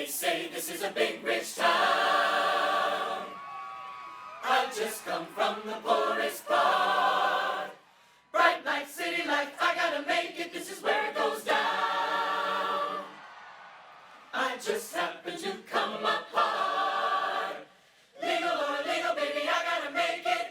say this is a big rich town. I just come from the poorest part. Bright lights, city lights, I gotta make it, this is where it goes down. I just happen to come apart. Legal or illegal, baby, I gotta make it.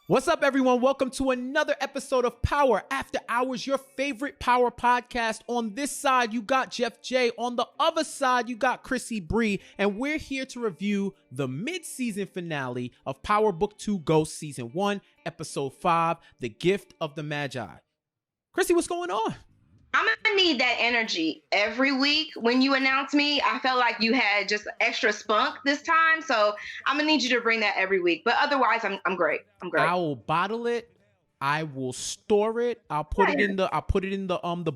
What's up, everyone? Welcome to another episode of Power After Hours, your favorite Power podcast. On this side, you got Jeff J. On the other side, you got Krissy Bree. And we're here to review the mid-season finale of Power Book 2 Ghost Season 1, Episode 5, The Gift of the Magi. Krissy, what's going on? I'm going to need that energy every week. When you announce me, I felt like you had just extra spunk this time. So I'm going to need you to bring that every week. But otherwise, I'm great. I'm great. I will bottle it. I will store it. I'll put it in the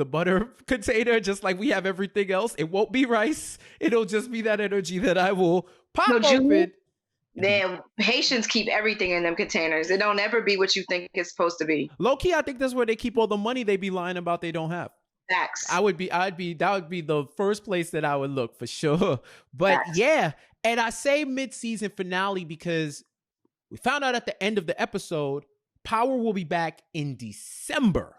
butter container, just like we have everything else. It won't be rice. It'll just be that energy that I will pop open. Then Haitians keep everything in them containers. It don't ever be what you think it's supposed to be. Low key, I think that's where they keep all the money they be lying about they don't have. Facts. That would be the first place that I would look for sure. But Facts. Yeah, and I say mid-season finale because we found out at the end of the episode, Power will be back in December.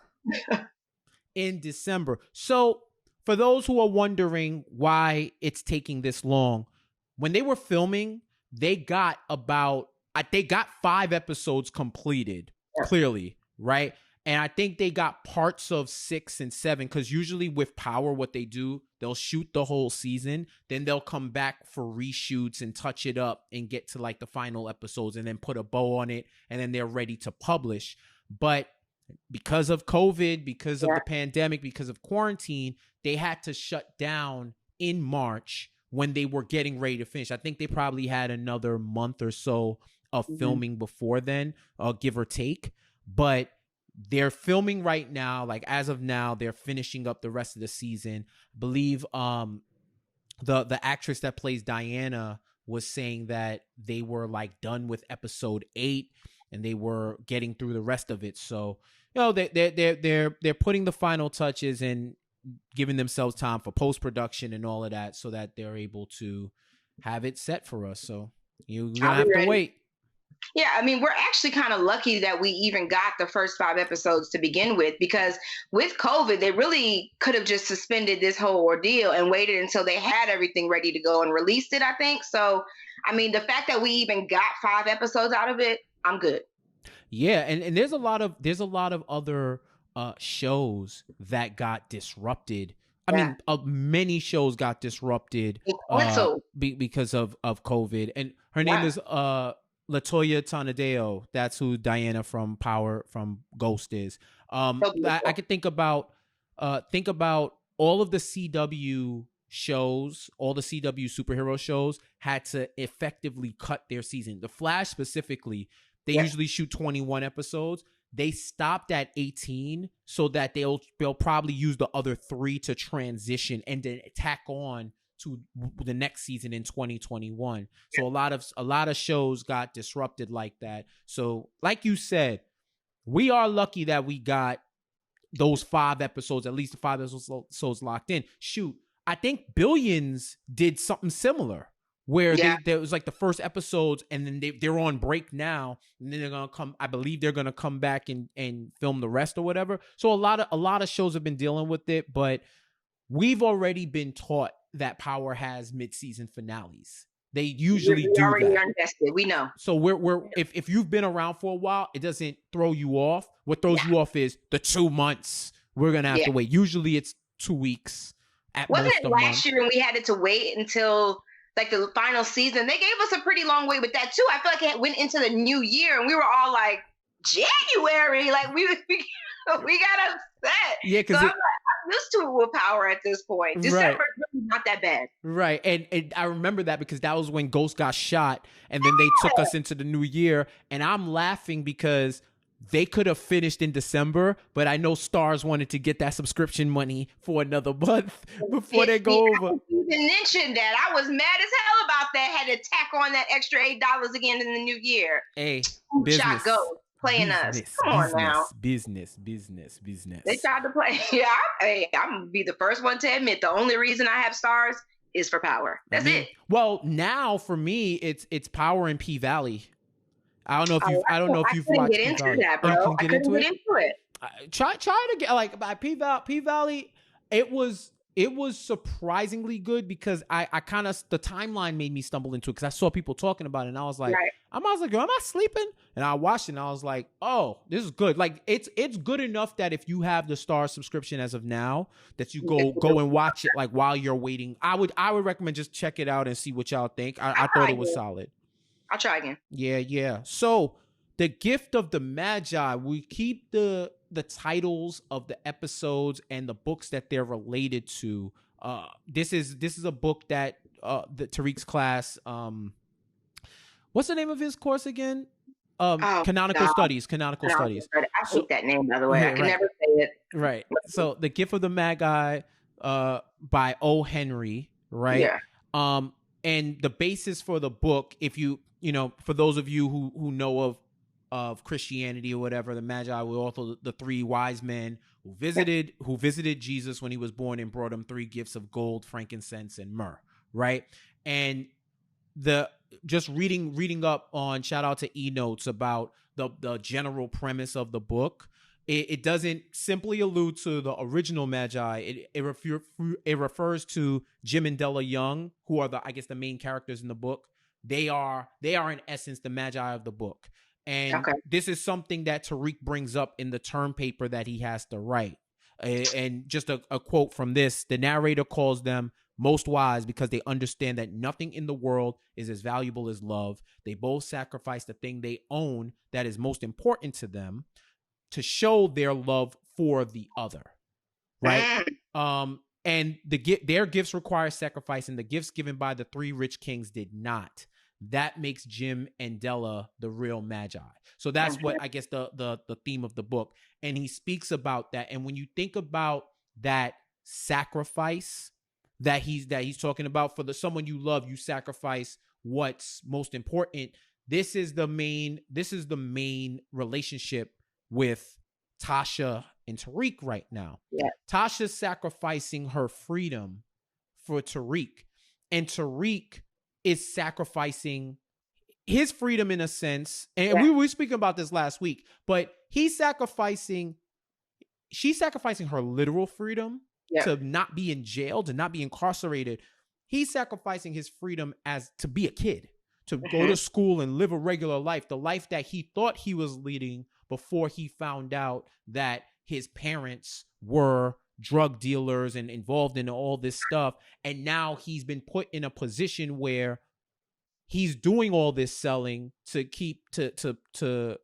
So for those who are wondering why it's taking this long, when they were filming, they got 5 episodes completed, clearly, right? And I think they got parts of 6 and 7, because usually with Power, what they do, they'll shoot the whole season, then they'll come back for reshoots and touch it up and get to like the final episodes and then put a bow on it, and then they're ready to publish. But because of COVID, because of the pandemic, because of quarantine, they had to shut down in March when they were getting ready to finish. I think they probably had another month or so of filming before then, give or take. But they're filming right now. Like as of now, they're finishing up the rest of the season. I believe the actress that plays Diana was saying that they were like done with episode 8 and they were getting through the rest of it. So, you know, they're putting the final touches and giving themselves time for post-production and all of that so that they're able to have it set for us. So you're gonna have to wait. Yeah, I mean, we're actually kind of lucky that we even got the first 5 episodes to begin with, because with COVID, they really could have just suspended this whole ordeal and waited until they had everything ready to go and released it, I think. So, I mean, the fact that we even got 5 episodes out of it, I'm good. Yeah, and there's a lot of other shows that got disrupted. I mean, many shows got disrupted because of COVID. And her name is Latoya Tonadeo. That's who Diana from Ghost is. I could think about all of the CW shows, all the CW superhero shows had to effectively cut their season. The Flash specifically, they usually shoot 21 episodes. They stopped at 18 so that they'll probably use the other 3 to transition and then tack on to the next season in 2021. So a lot of shows got disrupted like that. So like you said, we are lucky that we got those 5 episodes, at least the 5 episodes locked in. Shoot, I think Billions did something similar, where there was like the first episodes, and then they're on break now, and then they're gonna come. I believe they're gonna come back and film the rest or whatever. So a lot of shows have been dealing with it, but we've already been taught that Power has mid-season finales. They usually do already that. Invested. We know. So if you've been around for a while, it doesn't throw you off. What throws you off is the 2 months we're gonna have to wait. Usually it's 2 weeks. Wasn't it last year when we had to wait until like the final season? They gave us a pretty long wait with that too. I feel like it went into the new year and we were all like, January, like we got upset. Yeah, because I'm used to it with Power at this point. December is really not that bad. Right, and I remember that because that was when Ghost got shot, and then they took us into the new year, and I'm laughing because they could have finished in December, but I know Stars wanted to get that subscription money for another month before they go over. You mentioned that. I was mad as hell about that. Had to tack on that extra $8 again in the new year. Hey, business. Go playing us. Come on now. Business. They tried to play. Yeah, I'm going to be the first one to admit the only reason I have Stars is for power. That's it. Well, now for me, it's power in P Valley. I don't know if you've watched P Valley. That, bro. I couldn't get into it. Try to get like by P Valley. It was surprisingly good because I kind of, the timeline made me stumble into it because I saw people talking about it and I was like, am I sleeping? And I watched it and I was like, oh, this is good. Like it's good enough that if you have the Star subscription as of now, that you go and watch it like while you're waiting. I would recommend just check it out and see what y'all think. I thought it was solid. I'll try again. Yeah. So the gift of the Magi, we keep the titles of the episodes and the books that they're related to. This is a book that the Tariq's class, what's the name of his course again? Canonical Studies. I hate that name, by the way. I can never say it. Right. So the gift of the Magi by O. Henry, right? Yeah. And the basis for the book, if you for those of you who know of Christianity or whatever, the Magi were also the three wise men who visited Jesus when he was born and brought him 3 gifts of gold, frankincense, and myrrh, right? And just reading up on, shout out to eNotes about the general premise of the book. It doesn't simply allude to the original Magi. It refers to Jim and Della Young, who are the main characters in the book. They are in essence the Magi of the book. And this is something that Tariq brings up in the term paper that he has to write. And just a quote from this, the narrator calls them most wise because they understand that nothing in the world is as valuable as love. They both sacrifice the thing they own that is most important to them to show their love for the other, right? And their gifts require sacrifice, and the gifts given by the 3 rich kings did not. That makes Jim and Della the real Magi. So that's what I guess the theme of the book. And he speaks about that. And when you think about that sacrifice that he's talking about, for someone you love, you sacrifice what's most important. This is the main relationship with Tasha and Tariq right now. Yeah. Tasha's sacrificing her freedom for Tariq, and Tariq is sacrificing his freedom in a sense. And we were speaking about this last week, but she's sacrificing her literal freedom to not be in jail, to not be incarcerated. He's sacrificing his freedom as to be a kid, to go to school and live a regular life, the life that he thought he was leading before he found out that his parents were drug dealers and involved in all this stuff. And now he's been put in a position where he's doing all this selling to keep to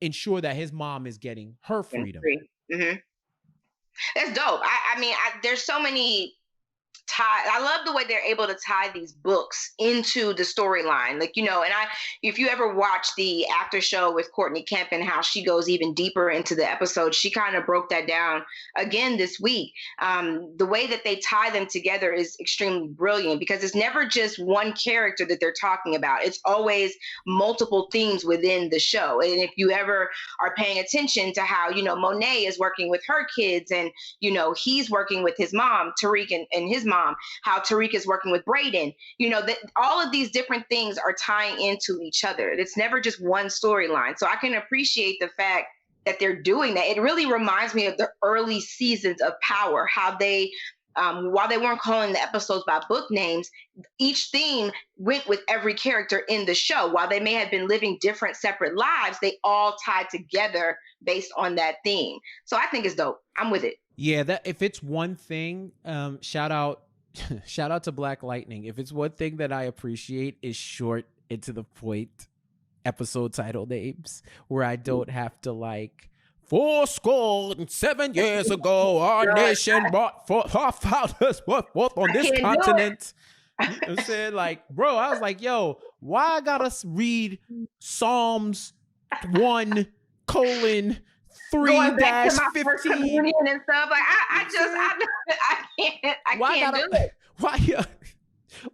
ensure that his mom is getting her freedom. That's dope. I mean, there's so many I love the way they're able to tie these books into the storyline. Like, and if you ever watch the after show with Courtney Kemp and how she goes even deeper into the episode, she kind of broke that down again this week. The way that they tie them together is extremely brilliant because it's never just one character that they're talking about. It's always multiple themes within the show. And if you ever are paying attention to how, Monet is working with her kids and, he's working with his mom, Tariq and his mom, how Tariq is working with Brayden, that all of these different things are tying into each other. It's never just one storyline. So I can appreciate the fact that they're doing that. It really reminds me of the early seasons of Power, how they, while they weren't calling the episodes by book names, each theme went with every character in the show. While they may have been living different separate lives, they all tied together based on that theme. So I think it's dope. I'm with it. Yeah, that if it's one thing, shout out to Black Lightning. If it's one thing that I appreciate is short and to the point episode title names where I don't have to 407 years ago, our nation brought forth our fathers forth on this continent. You know what I'm saying? Bro, I was like, yo, why I gotta read Psalms 1:3-15 and stuff. I can't do it.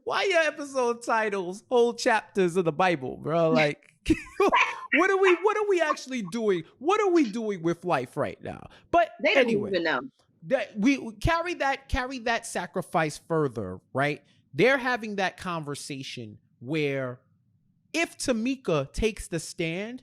Why your episode titles whole chapters of the Bible, bro? What are we actually doing? What are we doing with life right now? But they don't even know. That we carry that sacrifice further, right? they're having that conversation where if Tamika takes the stand,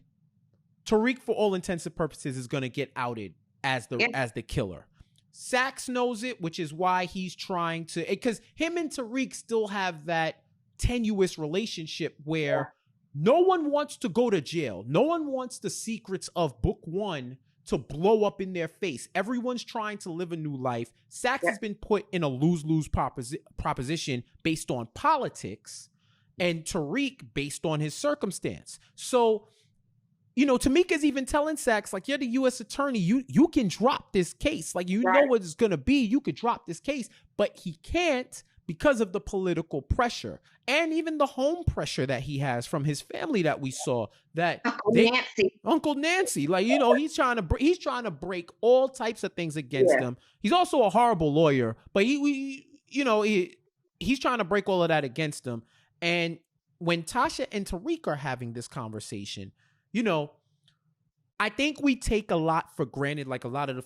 Tariq, for all intents and purposes, is going to get outed as the killer. Saxe knows it, which is why he's trying to, because him and Tariq still have that tenuous relationship where no one wants to go to jail. No one wants the secrets of book 1 to blow up in their face. Everyone's trying to live a new life. Saxe has been put in a lose-lose proposition based on politics, and Tariq based on his circumstance. So, you know, Tamika's even telling Saxe, like, you're the U.S. attorney. You can drop this case. Like, you know what it's going to be. You could drop this case. But he can't because of the political pressure and even the home pressure that he has from his family that we saw. That Uncle Nancy, like, you know, he's trying to break all types of things against him. He's also a horrible lawyer, but he's trying to break all of that against him. And when Tasha and Tariq are having this conversation, you know, I think we take a lot for granted. Like a lot of the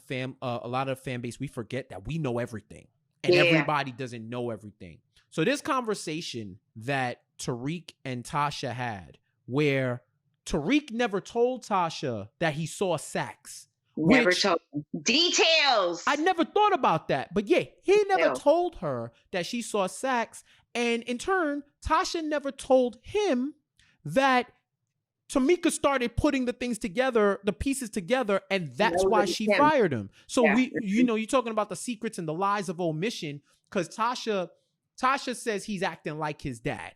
fan base, we forget that we know everything, and everybody doesn't know everything. So this conversation that Tariq and Tasha had, where Tariq never told Tasha that he saw Saxe. Never told details. I never thought about that, but he never told her that she saw Saxe, and in turn, Tasha never told him that Tamika started putting the pieces together, and that's why she fired him. So you're talking about the secrets and the lies of omission, because Tasha says he's acting like his dad,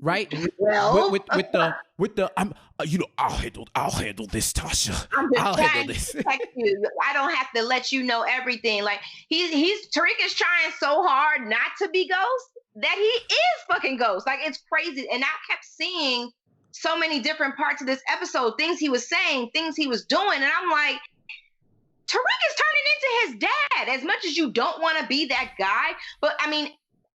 right? Well, with the I'll handle this, Tasha. I'll handle this. I don't have to let you know everything. Like Tariq is trying so hard not to be Ghost that he is fucking Ghost. Like, it's crazy, and I kept seeing so many different parts of this episode, things he was saying, things he was doing. And I'm like, Tariq is turning into his dad, as much as you don't want to be that guy. But I mean,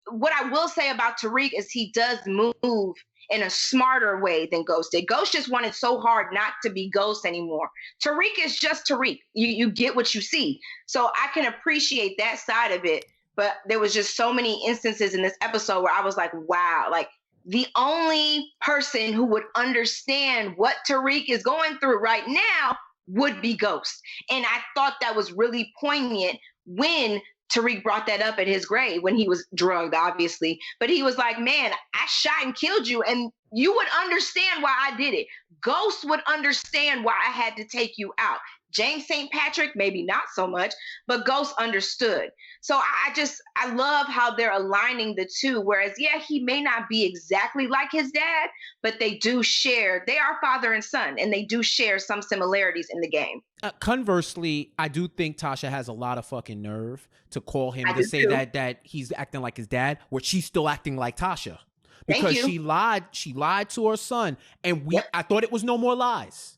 what I will say about Tariq is he does move in a smarter way than Ghost did. Ghost just wanted so hard not to be Ghost anymore. Tariq is just Tariq. You get what you see. So I can appreciate that side of it. But there was just so many instances in this episode where I was like, wow, like, the only person who would understand what Tariq is going through right now would be Ghost. And I thought that was really poignant when Tariq brought that up at his grave, when he was drugged, obviously. But he was like, man, I shot and killed you, and you would understand why I did it. Ghost would understand why I had to take you out. James St. Patrick, maybe not so much, but Ghost understood. So I love how they're aligning the two, whereas, he may not be exactly like his dad, but they are father and son, and they do share some similarities in the game. Conversely, I do think Tasha has a lot of fucking nerve to call him to say that he's acting like his dad, where she's still acting like Tasha. Because she lied to her son, and I thought it was No More Lies.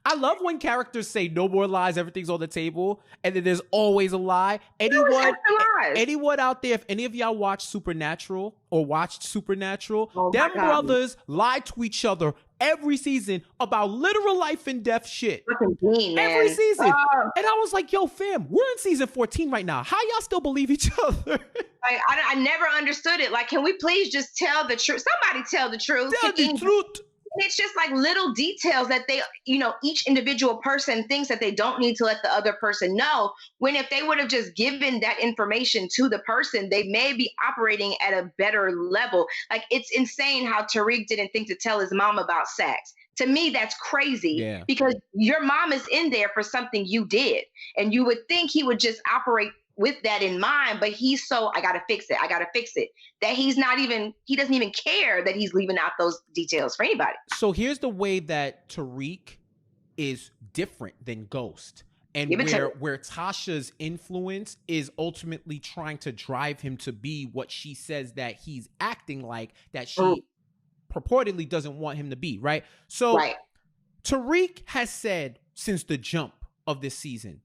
I love when characters say no more lies, everything's on the table, and then there's always a lie. Anyone out there, if any of y'all watched Supernatural or watched Supernatural, them brothers lie to each other every season about literal life and death shit. Every season. And I was like, yo, fam, we're in season 14 right now. How y'all still believe each other? I never understood it. Like, can we please just tell the truth? Somebody tell the truth. Tell the truth. It's just like little details that they, each individual person thinks that they don't need to let the other person know, when if they would have just given that information to the person, they may be operating at a better level. Like, it's insane how Tariq didn't think to tell his mom about Saxe. To me, that's crazy because your mom is in there for something you did. And you would think he would just operate with that in mind, but he's so, I gotta fix it, that he doesn't even care that he's leaving out those details for anybody. So here's the way that Tariq is different than Ghost, and where Tasha's influence is ultimately trying to drive him to be what she says that he's acting like, that she purportedly doesn't want him to be, right? So Tariq has said since the jump of this season,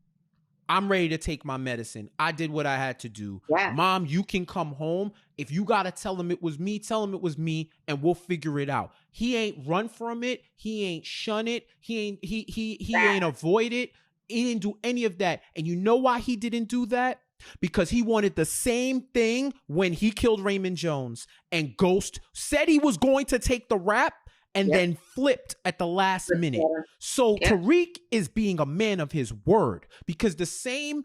I'm ready to take my medicine. I did what I had to do. Yeah. Mom, you can come home. If you got to tell him it was me, tell him it was me, and we'll figure it out. He ain't run from it. He ain't shun it. He ain't avoid it. He didn't do any of that. And you know why he didn't do that? because he wanted the same thing when he killed Raymond Jones, and Ghost said he was going to take the rap and then flipped at the last minute. So Tariq is being a man of his word, because the same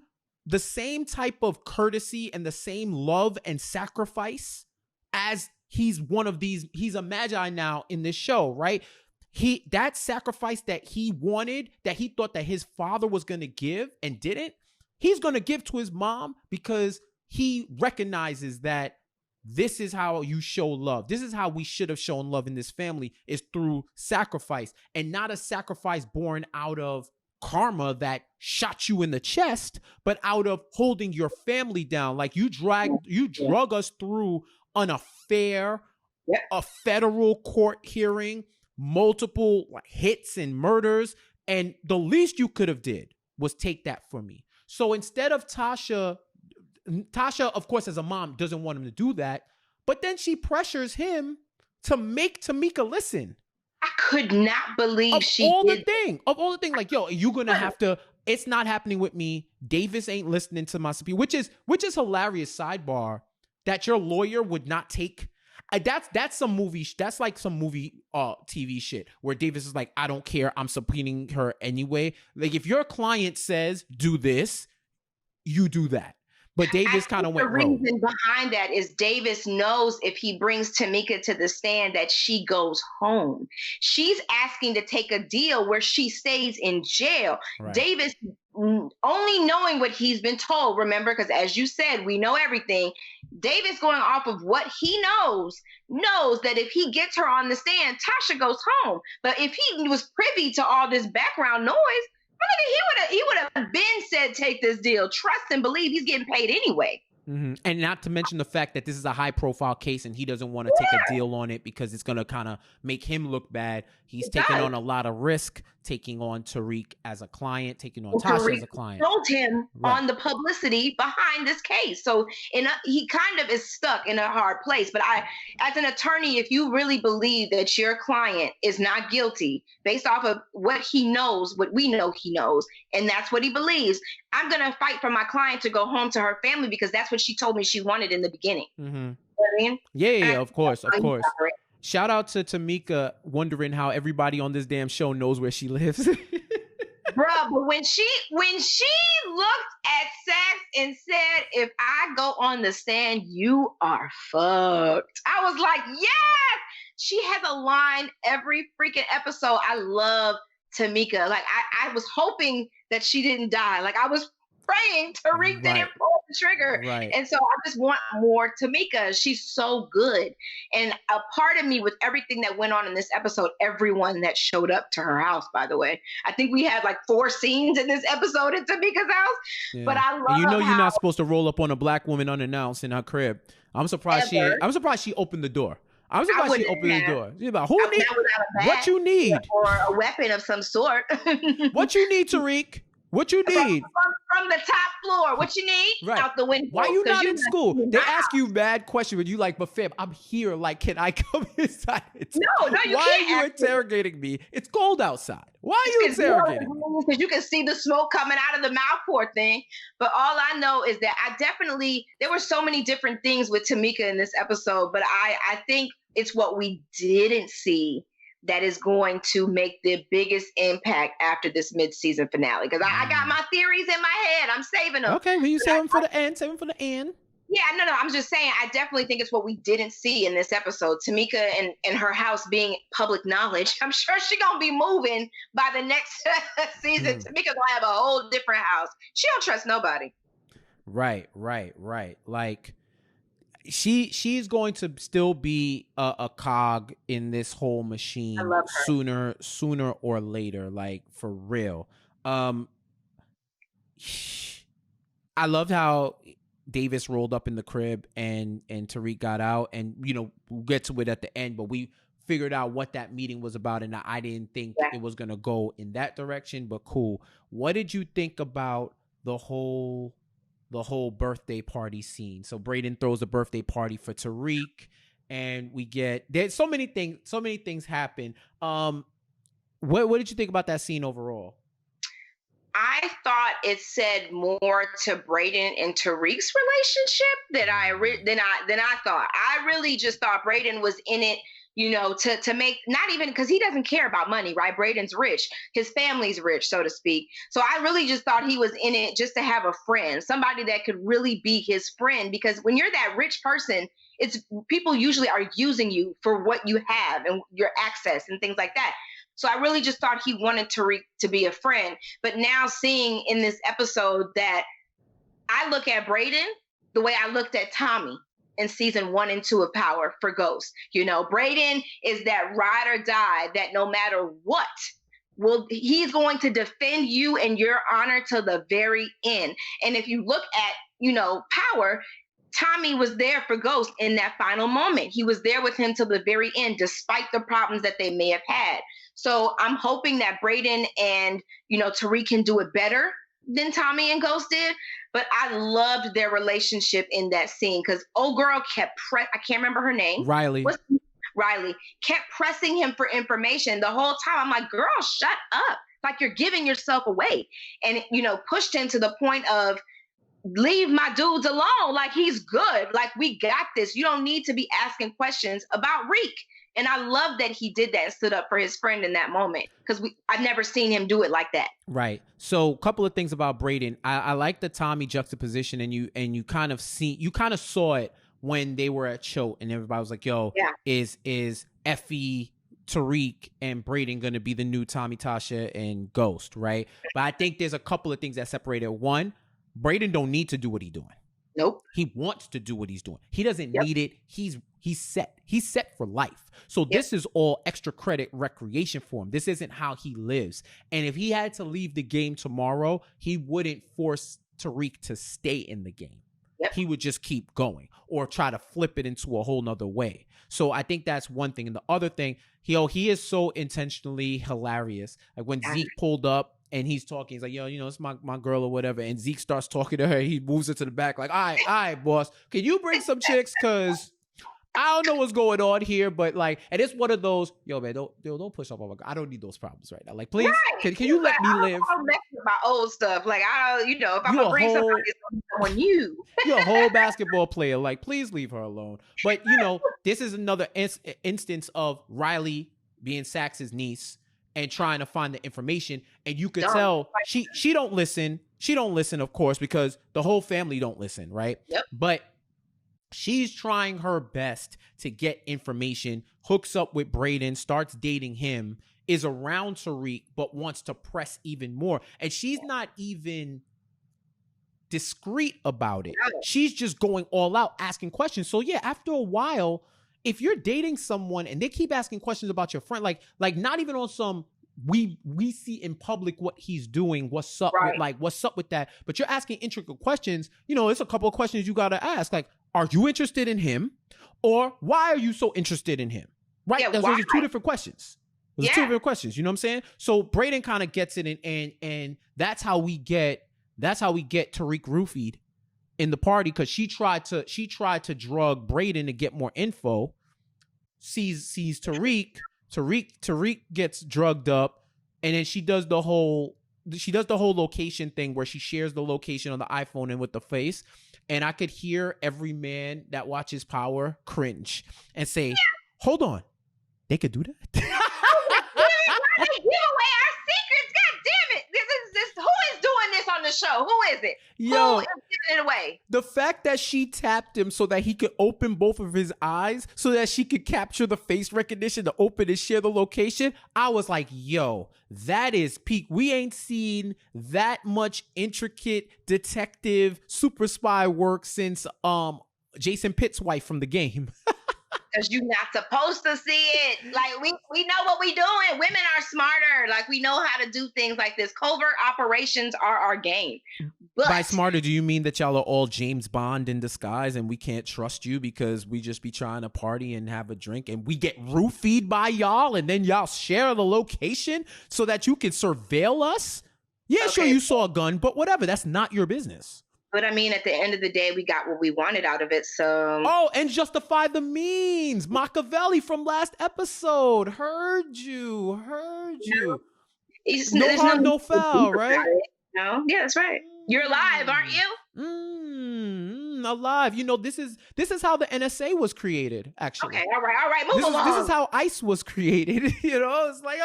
type of courtesy and the same love and sacrifice, as he's a Magi now in this show, right? That sacrifice that he wanted, that he thought that his father was going to give and didn't, he's going to give to his mom, because he recognizes that this is how you show love. This is how we should have shown love in this family, is through sacrifice, and not a sacrifice born out of karma that shot you in the chest, but out of holding your family down. Like you drug us through an affair, a federal court hearing, multiple hits and murders, and the least you could have did was take that from me. So instead of Tasha, of course, as a mom, doesn't want him to do that, but then she pressures him to make Tamika listen. I could not believe Of all the thing, like, yo, you're gonna have to. It's not happening with me. Davis ain't listening to my subpoena, which is hilarious. Sidebar, that your lawyer would not take. That's some movie. That's like some movie TV shit where Davis is like, I don't care, I'm subpoenaing her anyway. Like, if your client says do this, you do that. But Davis kind of went rogue. The reason behind that is Davis knows if he brings Tamika to the stand that she goes home. She's asking to take a deal where she stays in jail. Right. Davis, only knowing what he's been told, remember, because as you said, we know everything. Davis, going off of what he knows that if he gets her on the stand, Tasha goes home. But if he was privy to all this background noise, he would have been said, take this deal. Trust and believe he's getting paid anyway. Mm-hmm. And not to mention the fact that this is a high profile case and he doesn't want to take a deal on it because it's going to kind of make him look bad. He's taking on a lot of risk, taking on Tariq as a client, taking on Tasha as a client. Told him on the publicity behind this case. So he kind of is stuck in a hard place. But as an attorney, if you really believe that your client is not guilty based off of what he knows, what we know he knows, and that's what he believes, I'm going to fight for my client to go home to her family because that's what she told me she wanted in the beginning. Mm-hmm. You know what I mean? Yeah, of course. Shout out to Tamika wondering how everybody on this damn show knows where she lives. Bruh, but when she looked at Saxe and said, if I go on the stand, you are fucked. I was like, yes! She has a line every freaking episode. I love Tamika. Like, I was hoping that she didn't die. Like, I was praying Tariq didn't pull the trigger. Right. And so I just want more Tamika. She's so good. And a part of me, with everything that went on in this episode, everyone that showed up to her house, by the way, I think we had like 4 scenes in this episode at Tamika's house. Yeah. But I love and you're not supposed to roll up on a black woman unannounced in her crib. I'm surprised she opened the door. I'm surprised she opened the door. She's like, what you need? Or a weapon of some sort. What you need, Tariq? What you need? From the top floor. What you need? Right. Out the window. Why you not in school? They ask you bad questions, but you like, but fam, I'm here. Like, can I come inside? No, you can't. Why are you interrogating me? It's cold outside. Why are you interrogating me? Because you can see the smoke coming out of the mouth, poor thing. But all I know is that there were so many different things with Tamika in this episode, but I think it's what we didn't see that is going to make the biggest impact after this mid-season finale. Because I got my theories in my head. I'm saving them. Okay, well, you save them for the end. Save them for the end. Yeah, no. I'm just saying, I definitely think it's what we didn't see in this episode. Tamika and her house being public knowledge. I'm sure she's going to be moving by the next season. Tamika's going to have a whole different house. She don't trust nobody. Right. Like, she's going to still be a cog in this whole machine sooner or later, like, for real. I loved how Davis rolled up in the crib and Tariq got out, and we'll get to it at the end, but we figured out what that meeting was about, and I didn't think it was going to go in that direction, but cool. What did you think about the whole birthday party scene? So Brayden throws a birthday party for Tariq, and there's so many things happen. What did you think about that scene overall? I thought it said more to Brayden and Tariq's relationship than I thought. I really just thought Brayden was in it, to make, not even because he doesn't care about money, right? Brayden's rich, his family's rich, so to speak. So I really just thought he was in it just to have a friend, somebody that could really be his friend. Because when you're that rich person, it's people usually are using you for what you have and your access and things like that. So I really just thought he wanted Tariq to be a friend. But now seeing in this episode that I look at Brayden the way I looked at Tommy in season 1 and 2 of Power for Ghost. Brayden is that ride or die that no matter what, he's going to defend you and your honor to the very end. And if you look at, Power, Tommy was there for Ghost in that final moment. He was there with him till the very end, despite the problems that they may have had. So I'm hoping that Brayden and, Tariq can do it better than Tommy and Ghost did. But I loved their relationship in that scene because old girl kept, I can't remember her name. Riley kept pressing him for information the whole time. I'm like, girl, shut up. Like, you're giving yourself away. And, pushed him to the point of, leave my dudes alone. Like, he's good. Like, we got this. You don't need to be asking questions about Reek. And I love that he did that and stood up for his friend in that moment because I've never seen him do it like that. Right. So a couple of things about Brayden. I like the Tommy juxtaposition, and you kind of saw it when they were at show and everybody was like, yo, is Effie, Tariq, and Brayden going to be the new Tommy, Tasha, and Ghost, right? But I think there's a couple of things that separate it. One, Brayden don't need to do what he's doing. Nope. He wants to do what he's doing. He doesn't need it. He's set. He's set for life. So this is all extra credit recreation for him. This isn't how he lives. And if he had to leave the game tomorrow, he wouldn't force Tariq to stay in the game. Yep. He would just keep going or try to flip it into a whole nother way. So I think that's one thing. And the other thing, he is so intentionally hilarious. Like when Zeke pulled up, and he's talking, he's like, yo, it's my girl or whatever. And Zeke starts talking to her. He moves her to the back like, all right, boss. Can you bring some chicks? Because I don't know what's going on here. But like, and it's one of those, yo, man, don't push up on my girl. I don't need those problems right now. Like, please, can you let me live? I'm messing with my old stuff. Like, if I'm going to bring somebody, it's going to be someone new. You're a whole basketball player. Like, please leave her alone. But, this is another instance of Riley being Saxe's niece and trying to find the information. And you could tell she don't listen. She don't listen, of course, because the whole family don't listen, right? Yep. But she's trying her best to get information, hooks up with Brayden, starts dating him, is around Tariq, but wants to press even more. And she's not even discreet about it. She's just going all out, asking questions. So yeah, after a while, if you're dating someone and they keep asking questions about your friend, like not even on some we see in public what he's doing, what's up with that, but you're asking intricate questions, it's a couple of questions you got to ask, like, are you interested in him, or why are you so interested in him? Right? Yeah, those are two different questions. Those are two different questions. You know what I'm saying? So Brayden kind of gets it, and that's how we get Tariq roofied in the party, because she tried to drug Brayden to get more info. Sees Tariq gets drugged up, and then she does the whole location thing where she shares the location on the iPhone and with the face. And I could hear every man that watches Power cringe and say, hold on, they could do that? Why they give away our secrets? God damn it. Who is doing this on the show? Who is it? Yo, who is giving it away? The fact that she tapped him so that he could open both of his eyes so that she could capture the face recognition to open and share the location, I was like, yo, that is peak. We ain't seen that much intricate detective super spy work since Jason Pitt's wife from The Game. Because you're not supposed to see it. Like, we know what we doing. Women are smarter. Like, we know how to do things like this. Covert operations are our game. But by smarter, do you mean that y'all are all James Bond in disguise and we can't trust you because we just be trying to party and have a drink and we get roofied by y'all and then y'all share the location so that you can surveil us? Yeah, okay. Sure, you saw a gun, but whatever. That's not your business. But I mean, at the end of the day, we got what we wanted out of it, so... Oh, and justify the means. Machiavelli from last episode. Heard you. No harm, no foul, right? No, yeah, that's right. You're alive, aren't you? Alive. You know, this is how the NSA was created, actually. Okay, all right, move along. This is how ICE was created. You know, it's like,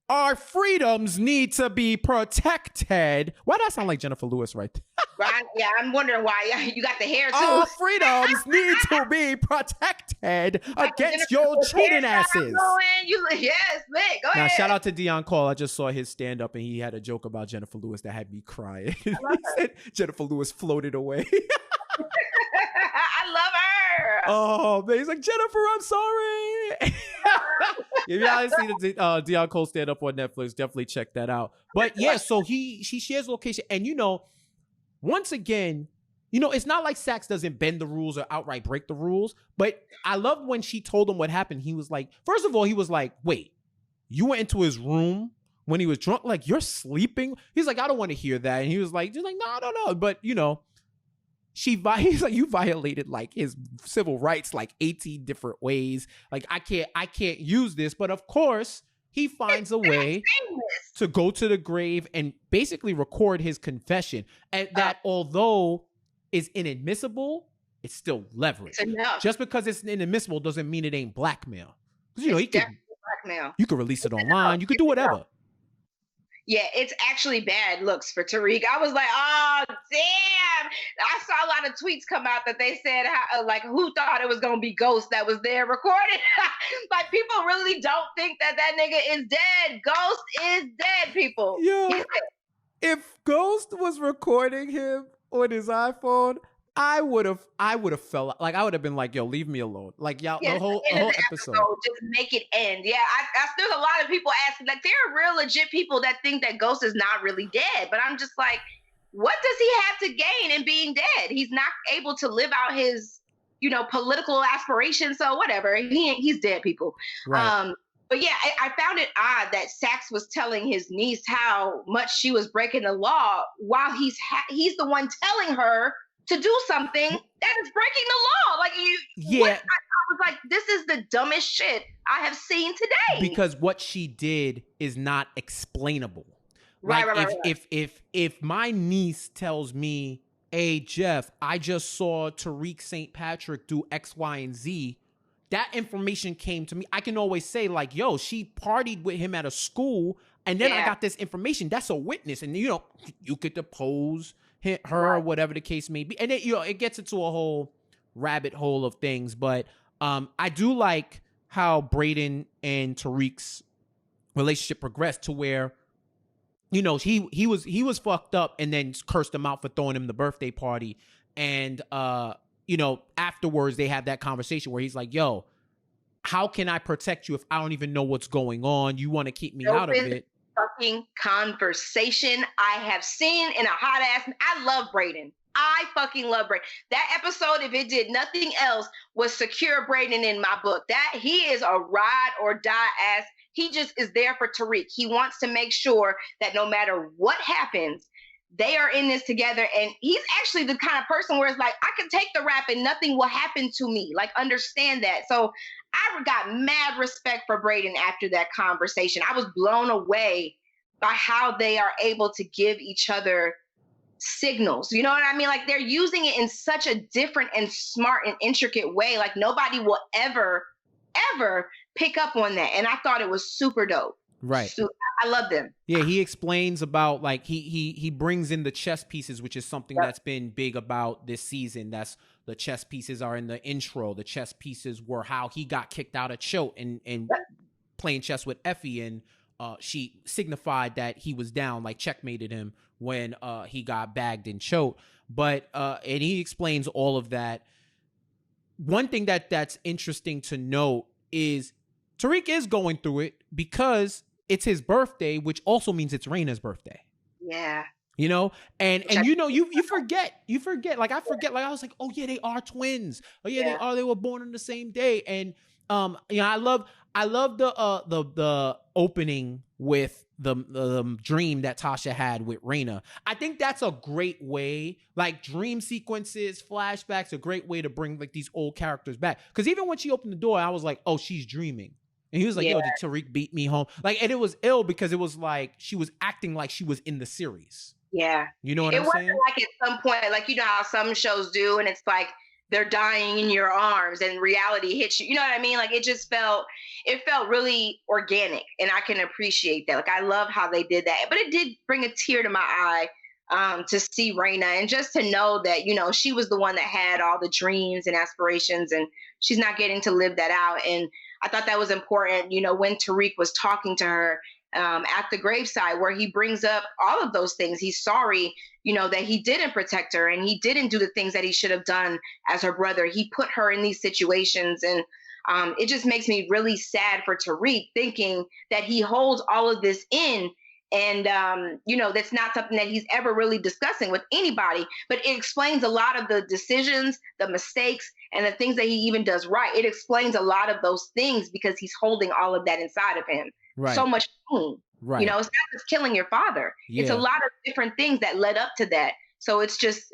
our freedoms need to be protected. Why does that sound like Jennifer Lewis right there? Right? Yeah, I'm wondering why you got the hair too. Our freedoms need to be protected against your cheating asses. Yes, man, go ahead. Now, shout out to Dion Cole. I just saw his stand up and he had a joke about Jennifer Lewis that had me crying. He said Jennifer Lewis floated away. I love her. Oh man, he's like, Jennifer, I'm sorry. If y'all haven't seen the Dion Cole stand up on Netflix, definitely check that out. But yeah, so she shares location, and you know, once again, you know, it's not like Saxe doesn't bend the rules or outright break the rules. But I love when she told him what happened. He was like, first of all, he was like, wait, you went into his room when he was drunk? Like, you're sleeping? He's like, I don't want to hear that. And he was like, no. But you know, he's like, you violated like his civil rights like 18 different ways. Like, I can't use this. But of course, he finds a way to go to the grave and basically record his confession. And that, although is inadmissible, it's still leverage. Just because it's inadmissible doesn't mean it ain't blackmail. Because you know, you could release it online. You could do whatever. Yeah, it's actually bad looks for Tariq. I was like, oh, damn. I saw a lot of tweets come out that they said, like, who thought it was going to be Ghost that was there recording? Like, people really don't think that nigga is dead. Ghost is dead, people. Yo, if Ghost was recording him on his iPhone, I would have felt like, I would have been like, yo, leave me alone. Like, y'all, the whole episode. Just make it end. Yeah, there's a lot of people asking, like, there are real legit people that think that Ghost is not really dead. But I'm just like, what does he have to gain in being dead? He's not able to live out his, you know, political aspirations. So whatever, he's dead, people. Right. But yeah, I found it odd that Saxe was telling his niece how much she was breaking the law while he's the one telling her to do something that is breaking the law. Like, I was like, this is the dumbest shit I have seen today. Because what she did is not explainable. Right, like, if my niece tells me, hey, Jeff, I just saw Tariq St. Patrick do X, Y, and Z, that information came to me. I can always say, like, yo, she partied with him at a school, and then I got this information. That's a witness. And, you know, you could depose her or whatever the case may be. And it, you know, it gets into a whole rabbit hole of things. But I do like how Brayden and Tariq's relationship progressed to where, you know, he was fucked up and then cursed him out for throwing him the birthday party. And, you know, afterwards they have that conversation where he's like, yo, how can I protect you if I don't even know what's going on? You want to keep me out of it. Fucking conversation I have seen in a hot ass. I love Brayden. I fucking love Brayden. That episode, if it did nothing else, was secure Brayden in my book. That he is a ride or die ass. He just is there for Tariq. He wants to make sure that no matter what happens, they are in this together. And he's actually the kind of person where it's like, I can take the rap and nothing will happen to me. Like, understand that. So I got mad respect for Brayden after that conversation. I was blown away by how they are able to give each other signals. You know what I mean? Like, they're using it in such a different and smart and intricate way. Like, nobody will ever pick up on that. And I thought it was super dope. Right. I love them. Yeah, he explains about, like, he brings in the chess pieces, which is something that's been big about this season. That's the chess pieces are in the intro. The chess pieces were how he got kicked out of Choate and playing chess with Effie, and she signified that he was down, like checkmated him when he got bagged in Choate. But and he explains all of that. One thing that's interesting to note is Tariq is going through it because it's his birthday, which also means it's Raina's birthday. Yeah. You know, and you know, you forget, like, I forget, like, I was like, oh yeah, they are twins. Oh yeah, they were born on the same day. And you know, I love the opening with the dream that Tasha had with Raina. I think that's a great way, like, dream sequences, flashbacks, a great way to bring, like, these old characters back. Because even when she opened the door, I was like, oh, she's dreaming. And he was like, yo, did Tariq beat me home? Like, and it was ill because it was like she was acting like she was in the series. Yeah. You know what It I'm wasn't saying? like at some point, like, you know how some shows do, and it's like they're dying in your arms and reality hits you. You know what I mean? Like it felt really organic, and I can appreciate that. Like I love how they did that. But it did bring a tear to my eye to see Raina and just to know that, you know, she was the one that had all the dreams and aspirations and she's not getting to live that out. And I thought that was important, you know, when Tariq was talking to her at the graveside, where he brings up all of those things. He's sorry, you know, that he didn't protect her and he didn't do the things that he should have done as her brother. He put her in these situations. And it just makes me really sad for Tariq, thinking that he holds all of this in. And, you know, that's not something that he's ever really discussing with anybody, but it explains a lot of the decisions, the mistakes, and the things that he even does right. It explains a lot of those things because he's holding all of that inside of him. So Right. much pain. You Right. know, it's not just killing your father. It's a Yeah. lot of different things that led up to that. So it's just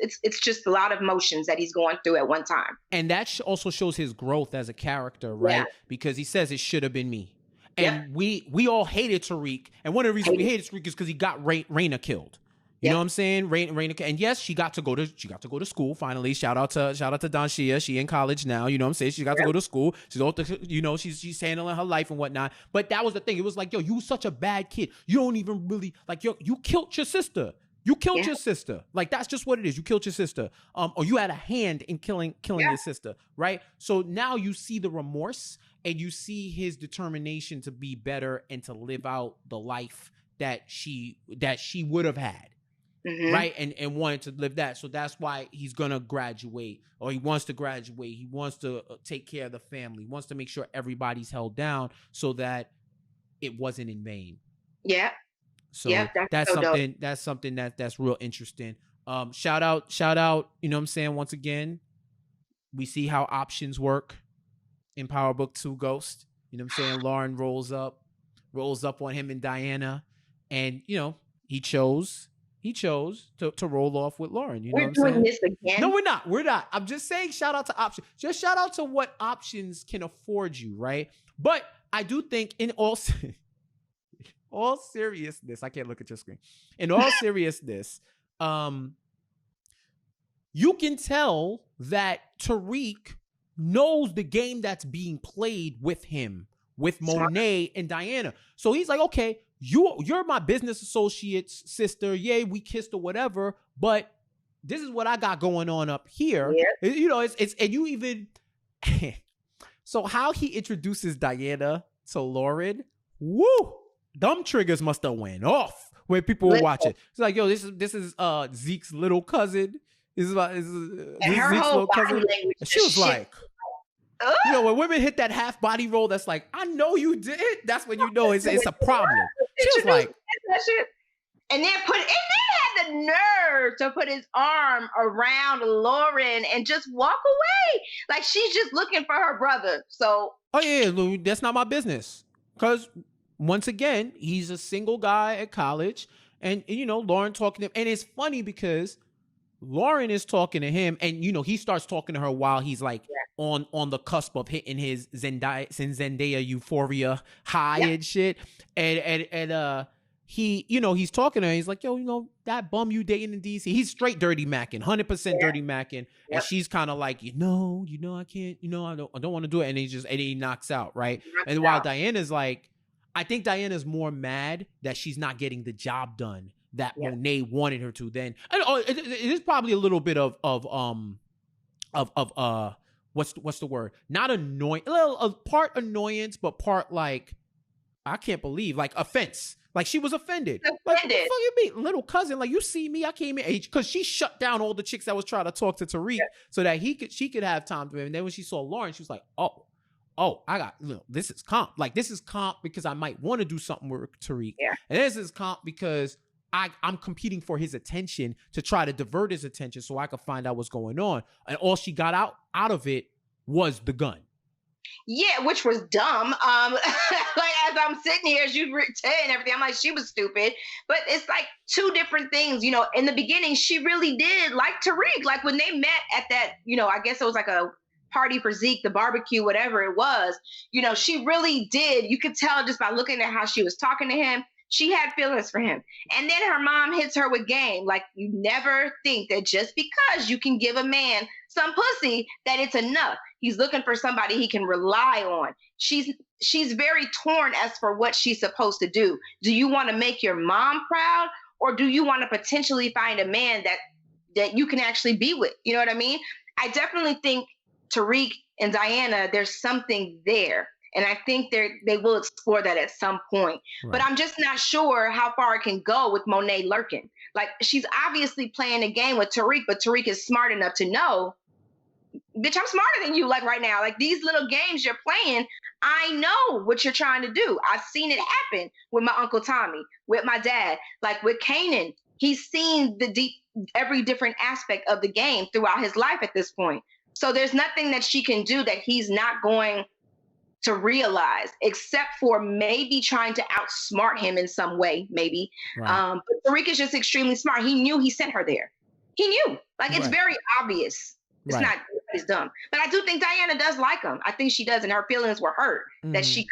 a lot of emotions that he's going through at one time. And that also shows his growth as a character, Yeah. right? Because he says it should have been me. Yep. And we all hated Tariq. And one of the reasons we hated Tariq is because he got Raina killed. You know what I'm saying? Raina, and yes, she got to go to school finally. Shout out to Don Shia. She in college now. You know what I'm saying? She got to go to school. She's all, you know, she's handling her life and whatnot. But that was the thing. It was like, yo, you such a bad kid. You don't even really like, yo, you killed your sister. You killed your sister. Like, that's just what it is. You killed your sister. Or you had a hand in killing your sister, right? So now you see the remorse and you see his determination to be better and to live out the life that she would have had. Mm-hmm. Right. And wanted to live that. So that's why he's going to graduate, or he wants to graduate. He wants to take care of the family. He wants to make sure everybody's held down so that it wasn't in vain. Yeah. So that's so something dope. That's something that's real interesting. Shout out, you know what I'm saying? Once again, we see how options work in Power Book 2 Ghost. You know what I'm saying? Lauren rolls up on him and Diana, and you know, he chose to roll off with Lauren. You know what I'm saying? We're doing this again? No, we're not. I'm just saying shout out to options. Just shout out to what options can afford you, right? But I do think in all seriousness, I can't look at your screen. In all seriousness, you can tell that Tariq knows the game that's being played with him, with Monet and Diana. So he's like, okay, you're my business associate's sister. Yay, we kissed or whatever, but this is what I got going on up here. Yeah. You know, it's and you even so how he introduces Diana to Lauren, woo, dumb triggers must have went off when people were watching. It's like, yo, this is Zeke's little cousin. This is Zeke's little cousin. She was like, you know, when women hit that half body roll, that's like, I know you did. That's when you know it's a problem. She was like, and then had the nerve to put his arm around Lauren and just walk away, like she's just looking for her brother. So, oh yeah, that's not my business. Because once again, he's a single guy at college, and you know, Lauren talking to him, and it's funny because Lauren is talking to him, and you know, he starts talking to her while he's like on the cusp of hitting his Zendaya euphoria high and shit, and he, you know, he's talking to her. He's like, yo, you know, that bum you dating in DC, he's straight dirty macking, 100% dirty macking, and she's kind of like, you know, I can't, you know, I don't want to do it, and he knocks out, right? And while Diana's like, I think Diana's more mad that she's not getting the job done that Monet wanted her to. Then it is probably a little bit of what's the word? Not annoying, a part annoyance, but part like, I can't believe, like offense. Like she was offended. Like, what the fuck you mean? Little cousin, like you see me, I came in, because she shut down all the chicks that was trying to talk to Tariq so that she could have time to him. And then when she saw Lauren, she was like, oh, I got, you know, this is comp. Like this is comp because I might want to do something with Tariq. Yeah. And this is comp because I'm competing for his attention to try to divert his attention so I could find out what's going on. And all she got out of it was the gun. Yeah, which was dumb. Like as I'm sitting here, as you saying everything, I'm like, she was stupid. But it's like two different things. You know, in the beginning, she really did like Tariq. Like when they met at that, you know, I guess it was like a party for Zeke, the barbecue, whatever it was. You know, she really did. You could tell just by looking at how she was talking to him. She had feelings for him. And then her mom hits her with game. Like, you never think that just because you can give a man some pussy that it's enough. He's looking for somebody he can rely on. She's very torn as for what she's supposed to do. Do you want to make your mom proud, or do you want to potentially find a man that you can actually be with? You know what I mean? I definitely think Tariq and Diana, there's something there. And I think they will explore that at some point. Right. But I'm just not sure how far it can go with Monet lurking. Like, she's obviously playing a game with Tariq, but Tariq is smart enough to know, bitch, I'm smarter than you, like, right now. Like, these little games you're playing, I know what you're trying to do. I've seen it happen with my Uncle Tommy, with my dad, like with Kanan. He's seen every different aspect of the game throughout his life at this point. So there's nothing that she can do that he's not going to realize, except for maybe trying to outsmart him in some way, maybe. Right. But Tariq is just extremely smart. He knew he sent her there. He knew. Like, it's very obvious. It's not it's dumb. But I do think Diana does like him. I think she does, and her feelings were hurt that she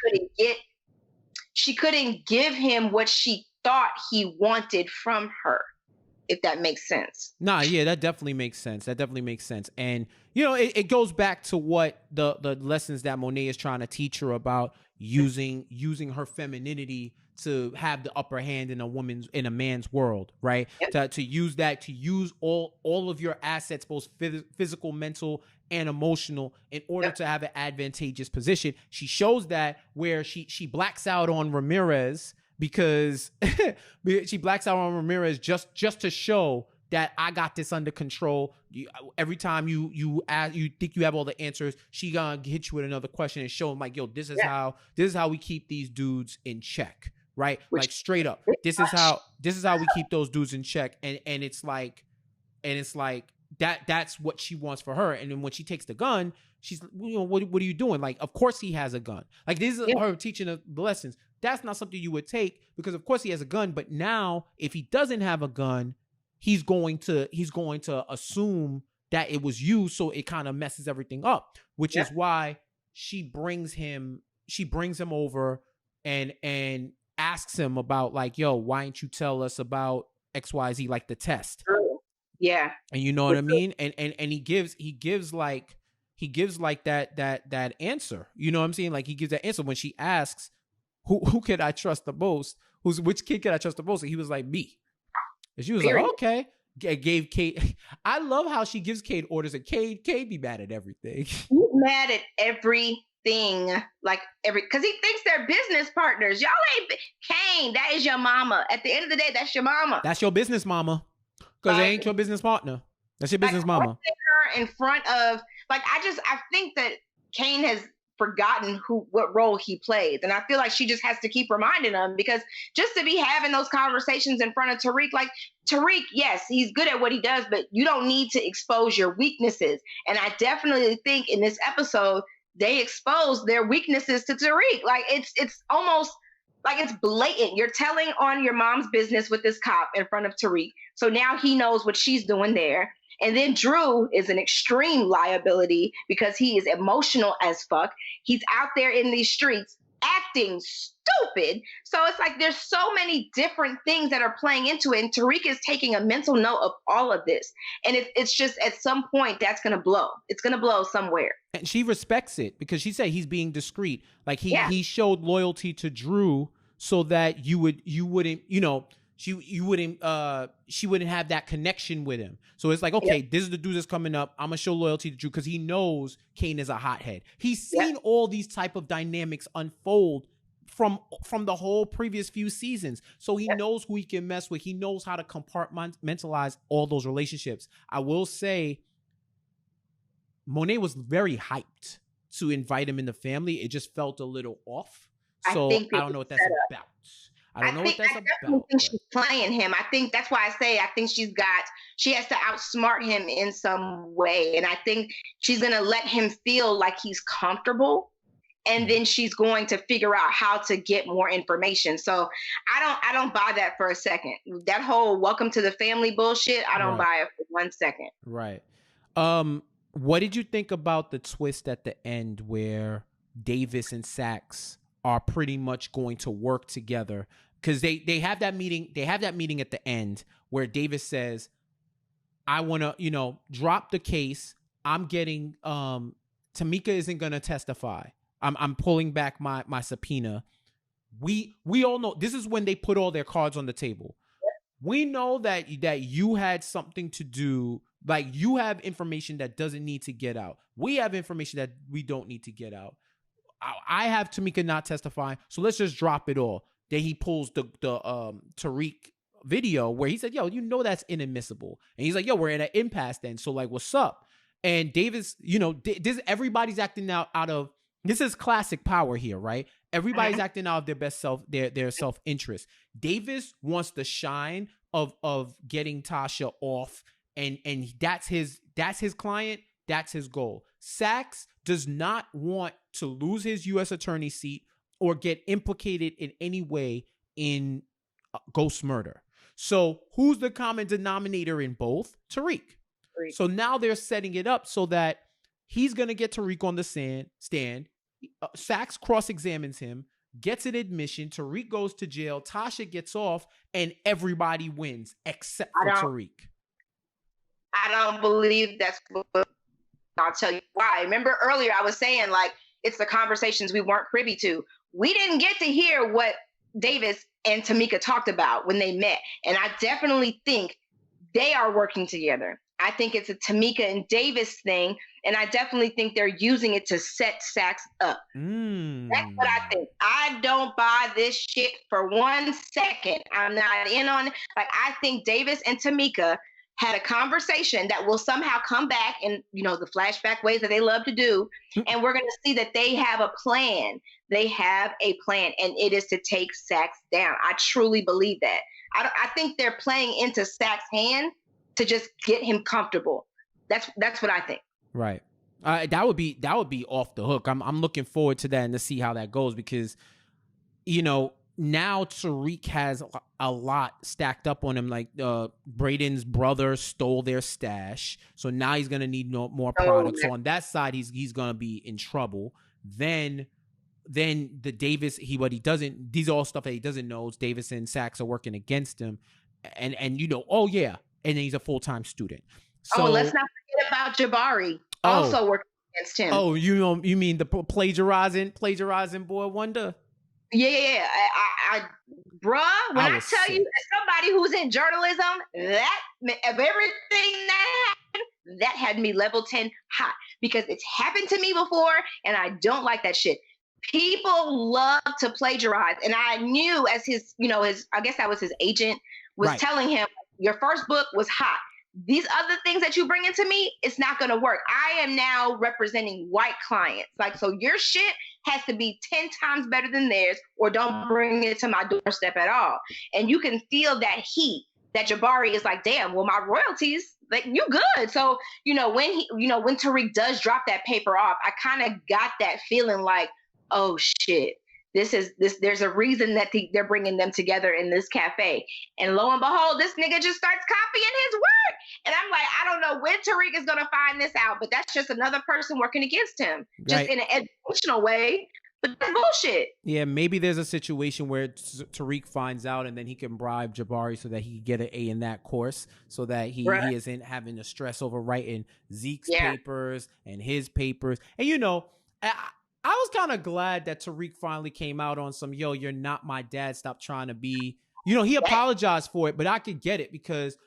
couldn't give him what she thought he wanted from her, if that makes sense. Nah, yeah, that definitely makes sense. And, it goes back to what the lessons that Monet is trying to teach her about using her femininity to have the upper hand in a man's world, right? Yep. To use all of your assets, both physical, mental, and emotional, in order to have an advantageous position. She shows that where she blacks out on Ramirez, because she blacks out on Ramirez just to show that I got this under control. Every time you think you have all the answers, she gonna hit you with another question and show him, like, yo, this is how we keep these dudes in check, right? Like, straight up, this is how we keep those dudes in check. And it's like that's what she wants for her. And then when she takes the gun, she's, what are you doing? Like, of course he has a gun. Like, this is her teaching the lessons. That's not something you would take, because of course he has a gun. But now, if he doesn't have a gun, he's going to assume that it was you. So it kind of messes everything up, which is why she brings him over and asks him about, like, yo, why didn't you tell us about XYZ, like the test? Yeah. And you know what I mean? And he gives like that answer. You know what I'm saying? Like, he gives that answer when she asks, who can I trust the most? Which kid can I trust the most? And he was like, me. And she was like, okay. Gave Kate. I love how she gives Kate orders, and Kate be mad at everything. He's mad at everything, because he thinks they're business partners. Y'all ain't Kane. That is your mama. At the end of the day, that's your mama. That's your business mama. Because they ain't your business partner. That's your business mama. Her in front of, I think that Kane has forgotten what role he plays. And I feel like she just has to keep reminding him, because just to be having those conversations in front of Tariq, like, Tariq, yes, he's good at what he does, but you don't need to expose your weaknesses. And I definitely think in this episode, they expose their weaknesses to Tariq. Like, it's almost like it's blatant. You're telling on your mom's business with this cop in front of Tariq. So now he knows what she's doing there. And then Drew is an extreme liability because he is emotional as fuck. He's out there in these streets acting stupid. So it's like there's so many different things that are playing into it. And Tariq is taking a mental note of all of this. And it's just at some point that's going to blow. It's going to blow somewhere. And she respects it because she said he's being discreet. Like he showed loyalty to Drew so that she wouldn't have that connection with him. So it's like, okay, this is the dude that's coming up. I'm gonna show loyalty to Drew because he knows Kane is a hothead. He's seen all these type of dynamics unfold from the whole previous few seasons. So he knows who he can mess with. He knows how to compartmentalize all those relationships. I will say Monet was very hyped to invite him in the family. It just felt a little off. So I don't know what that's about. I definitely think she's playing him. I think that's why I think she has to outsmart him in some way. And I think she's going to let him feel like he's comfortable. And then she's going to figure out how to get more information. So I don't buy that for a second. That whole welcome to the family bullshit, I don't buy it for 1 second. Right. What did you think about the twist at the end where Davis and Saxe are pretty much going to work together? because they have that meeting. They have that meeting at the end where Davis says, I want to, drop the case. I'm getting, Tamika isn't going to testify. I'm pulling back my subpoena. We all know this is when they put all their cards on the table. We know that you had something to do, like you have information that doesn't need to get out. We have information that we don't need to get out. I have Tamika not testifying, so let's just drop it all. Then he pulls the Tariq video where he said, yo, that's inadmissible. And he's like, yo, we're at an impasse then. So like, what's up? And Davis, this everybody's acting out of, this is classic power here, right? Everybody's acting out of their best their self-interest. Davis wants the shine of getting Tasha off, and that's his client, that's his goal. Saxe does not want to lose his U.S. attorney seat or get implicated in any way in ghost murder. So who's the common denominator in both? Tariq. So now they're setting it up so that he's going to get Tariq on the stand. Saxe cross-examines him, gets an admission. Tariq goes to jail. Tasha gets off, and everybody wins except for Tariq. I don't believe that's what. I'll tell you why. Remember earlier I was saying, like, it's the conversations we weren't privy to. We didn't get to hear what Davis and Tamika talked about when they met. And I definitely think they are working together. I think it's a Tamika and Davis thing. And I definitely think they're using it to set Saxe up. That's what I think. I don't buy this shit for 1 second. I'm not in on it. Like, I think Davis and Tamika had a conversation that will somehow come back in, the flashback ways that they love to do. And we're going to see that they have a plan. They have a plan, and it is to take Saxe down. I truly believe that. I think they're playing into Saxe's hand to just get him comfortable. That's what I think. Right. That would be off the hook. I'm looking forward to that and to see how that goes, because, now Tariq has a lot stacked up on him. Like Brayden's brother stole their stash, so now he's gonna need more products. So on that side, he's gonna be in trouble. Then the Davis, what he doesn't, these are all stuff that he doesn't know. Davis and Saxe are working against him, and oh yeah, and then he's a full-time student. So let's not forget about Jabari also working against him. Oh, you mean the plagiarizing boy wonder? Yeah. Bruh, when I tell you, as somebody who's in journalism, that of everything that happened, that had me level 10 hot, because it's happened to me before, and I don't like that shit. People love to plagiarize, and I knew as his, I guess that was his agent, was telling him, your first book was hot. These other things that you bring into me, it's not going to work. I am now representing white clients. Like, so your shit has to be 10 times better than theirs, or don't bring it to my doorstep at all. And you can feel that heat that Jabari is like, damn, well, my royalties, like, you good. So, when Tariq does drop that paper off, I kind of got that feeling like, oh shit, there's a reason that they're bringing them together in this cafe. And lo and behold, this nigga just starts copying his work. And I'm like, I don't know when Tariq is going to find this out, but that's just another person working against him, just in an educational way. But that's bullshit. Yeah, maybe there's a situation where Tariq finds out, and then he can bribe Jabari so that he can get an A in that course, so that he isn't having to stress over writing Zeke's papers and his papers. And I was kind of glad that Tariq finally came out on some, yo, you're not my dad, stop trying to be, he apologized for it, but I could get it because,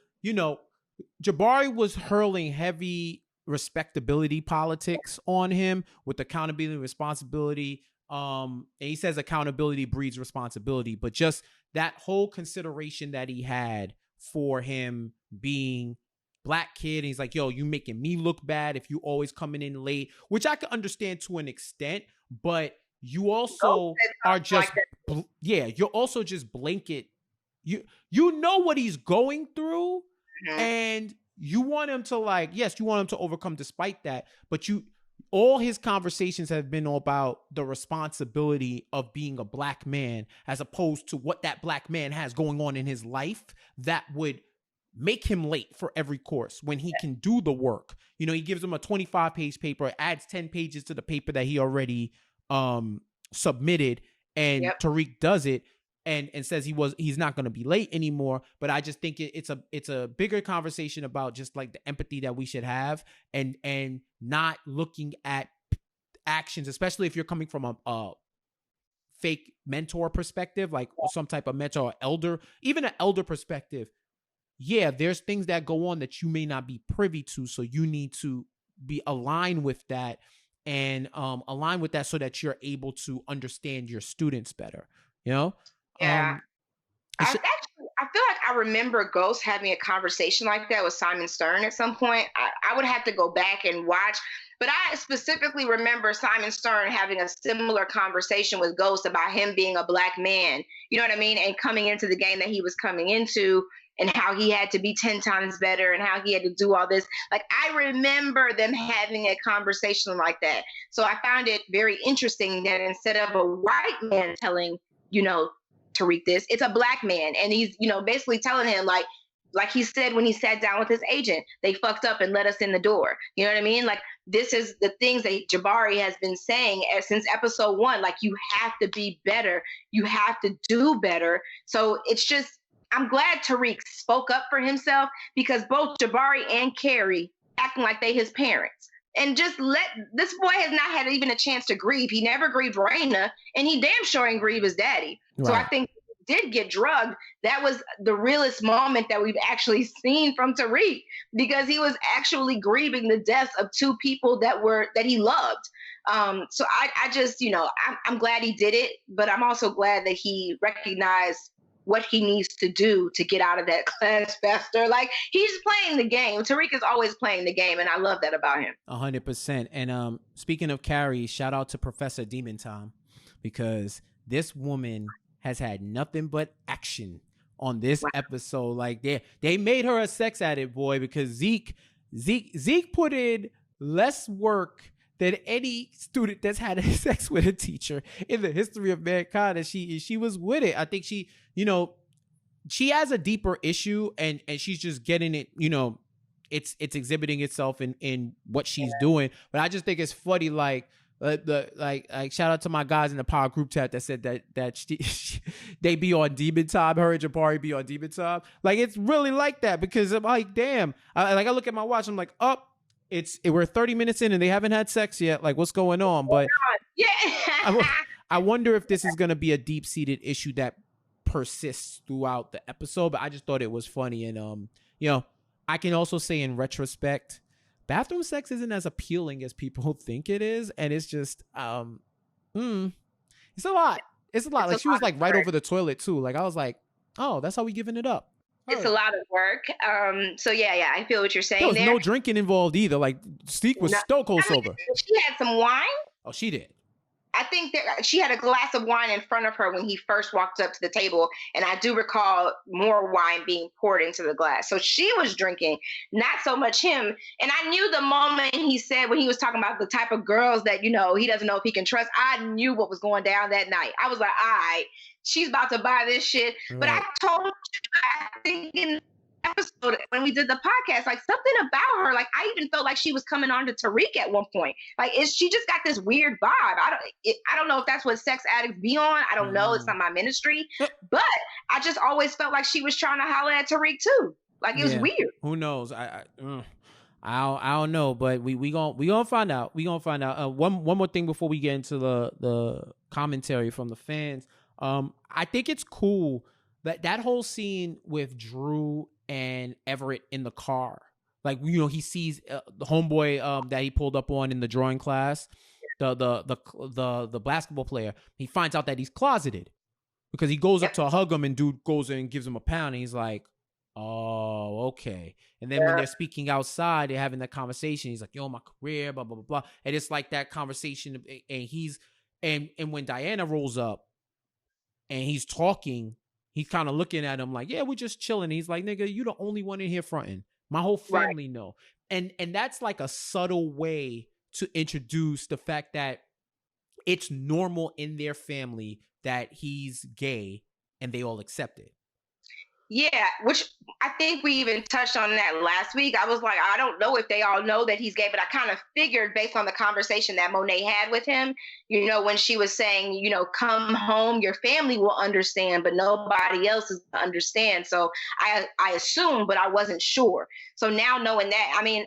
Jabari was hurling heavy respectability politics on him with accountability and responsibility. And he says accountability breeds responsibility, but just that whole consideration that he had for him being black kid, and he's like, yo, you making me look bad if you always coming in late, which I can understand to an extent, but you also are just you're also just blanket, you know what he's going through, and you want him to you want him to overcome despite that, but all his conversations have been about the responsibility of being a black man, as opposed to what that black man has going on in his life that would make him late for every course when he can do the work. He gives him a 25-page paper, adds 10 pages to the paper that he already submitted, and Tariq does it. and says he's not going to be late anymore. But I just think it's a bigger conversation about just like the empathy that we should have, and not looking at actions, especially if you're coming from a fake mentor perspective, like some type of mentor or elder, even an elder perspective. Yeah, there's things that go on that you may not be privy to, so you need to be aligned with that, and align with that so that you're able to understand your students better. You know? Yeah. I feel like I remember Ghost having a conversation like that with Simon Stern at some point. I would have to go back and watch, but I specifically remember Simon Stern having a similar conversation with Ghost about him being a black man, you know what I mean? And coming into the game that he was coming into, and how he had to be 10 times better, and how he had to do all this. Like, I remember them having a conversation like that. So I found it very interesting that instead of a white man telling, Tariq this, it's a black man. And he's, basically telling him, like he said when he sat down with his agent, they fucked up and let us in the door. You know what I mean? Like, this is the things that Jabari has been saying since episode 1. Like, you have to be better. You have to do better. So it's just, I'm glad Tariq spoke up for himself, because both Jabari and Carrie acting like they his parents. And just this boy has not had even a chance to grieve. He never grieved Raina, and he damn sure ain't grieve his daddy. Right. So I think he did get drugged. That was the realest moment that we've actually seen from Tariq, because he was actually grieving the deaths of 2 people that he loved. So I just, I'm glad he did it, but I'm also glad that he recognized what he needs to do to get out of that class faster. Like, he's playing the game. Tariq is always playing the game, and I love that about him. 100%. And speaking of Carrie, shout out to Professor Demon Time, because this woman has had nothing but action on this episode. Like, they made her a sex addict, boy, because Zeke put in less work than any student that's had sex with a teacher in the history of mankind. And she was with it. I think she has a deeper issue, and she's just getting it, it's exhibiting itself in what she's doing. But I just think it's funny, like shout out to my guys in the power group chat that said that they be on Demon Time. Her and Jabari be on Demon Time. Like, it's really like that, because I'm like, damn. I look at my watch, I'm like, we're 30 minutes in and they haven't had sex yet. Like, what's going on? But yeah, I wonder if this is going to be a deep-seated issue that persists throughout the episode. But I just thought it was funny. And, I can also say in retrospect, bathroom sex isn't as appealing as people think it is. And it's just, it's a lot. It's a lot. Like, she was like right over the toilet too. Like, I was like, oh, that's how we giving it up. It's a lot of work. So yeah, I feel what you're saying. There was no drinking involved either. Like, Steak was stone cold sober. She had some wine. Oh, she did. I think that she had a glass of wine in front of her when he first walked up to the table. And I do recall more wine being poured into the glass. So she was drinking, not so much him. And I knew the moment he said, when he was talking about the type of girls that, he doesn't know if he can trust, I knew what was going down that night. I was like, all right, she's about to buy this shit. Right. But I told you, I think in the episode when we did the podcast, like, something about her, like, I even felt like she was coming on to Tariq at one point. Like, she just got this weird vibe. I don't know if that's what sex addicts be on. I don't know. It's not my ministry. But I just always felt like she was trying to holler at Tariq too. Like, it was weird. Who knows? I don't know, but we gonna find out. We gonna find out. One more thing before we get into the commentary from the fans. I think it's cool that whole scene with Drew and Everett in the car. Like, he sees the homeboy that he pulled up on in the drawing class, the basketball player. He finds out that he's closeted, because he goes up to hug him, and dude goes in and gives him a pound, and he's like, oh, okay. And then when they're speaking outside, they're having that conversation. He's like, yo, my career, blah, blah, blah, blah. And it's like that conversation. And when Diana rolls up and he's talking, he's kind of looking at him like, yeah, we're just chilling. He's like, nigga, you the only one in here fronting. My whole family know. And that's like a subtle way to introduce the fact that it's normal in their family that he's gay, and they all accept it. Yeah, which I think we even touched on that last week. I was like, I don't know if they all know that he's gay, but I kind of figured based on the conversation that Monet had with him, when she was saying, come home, your family will understand, but nobody else is gonna understand. So I assumed, but I wasn't sure. So now knowing that, I mean,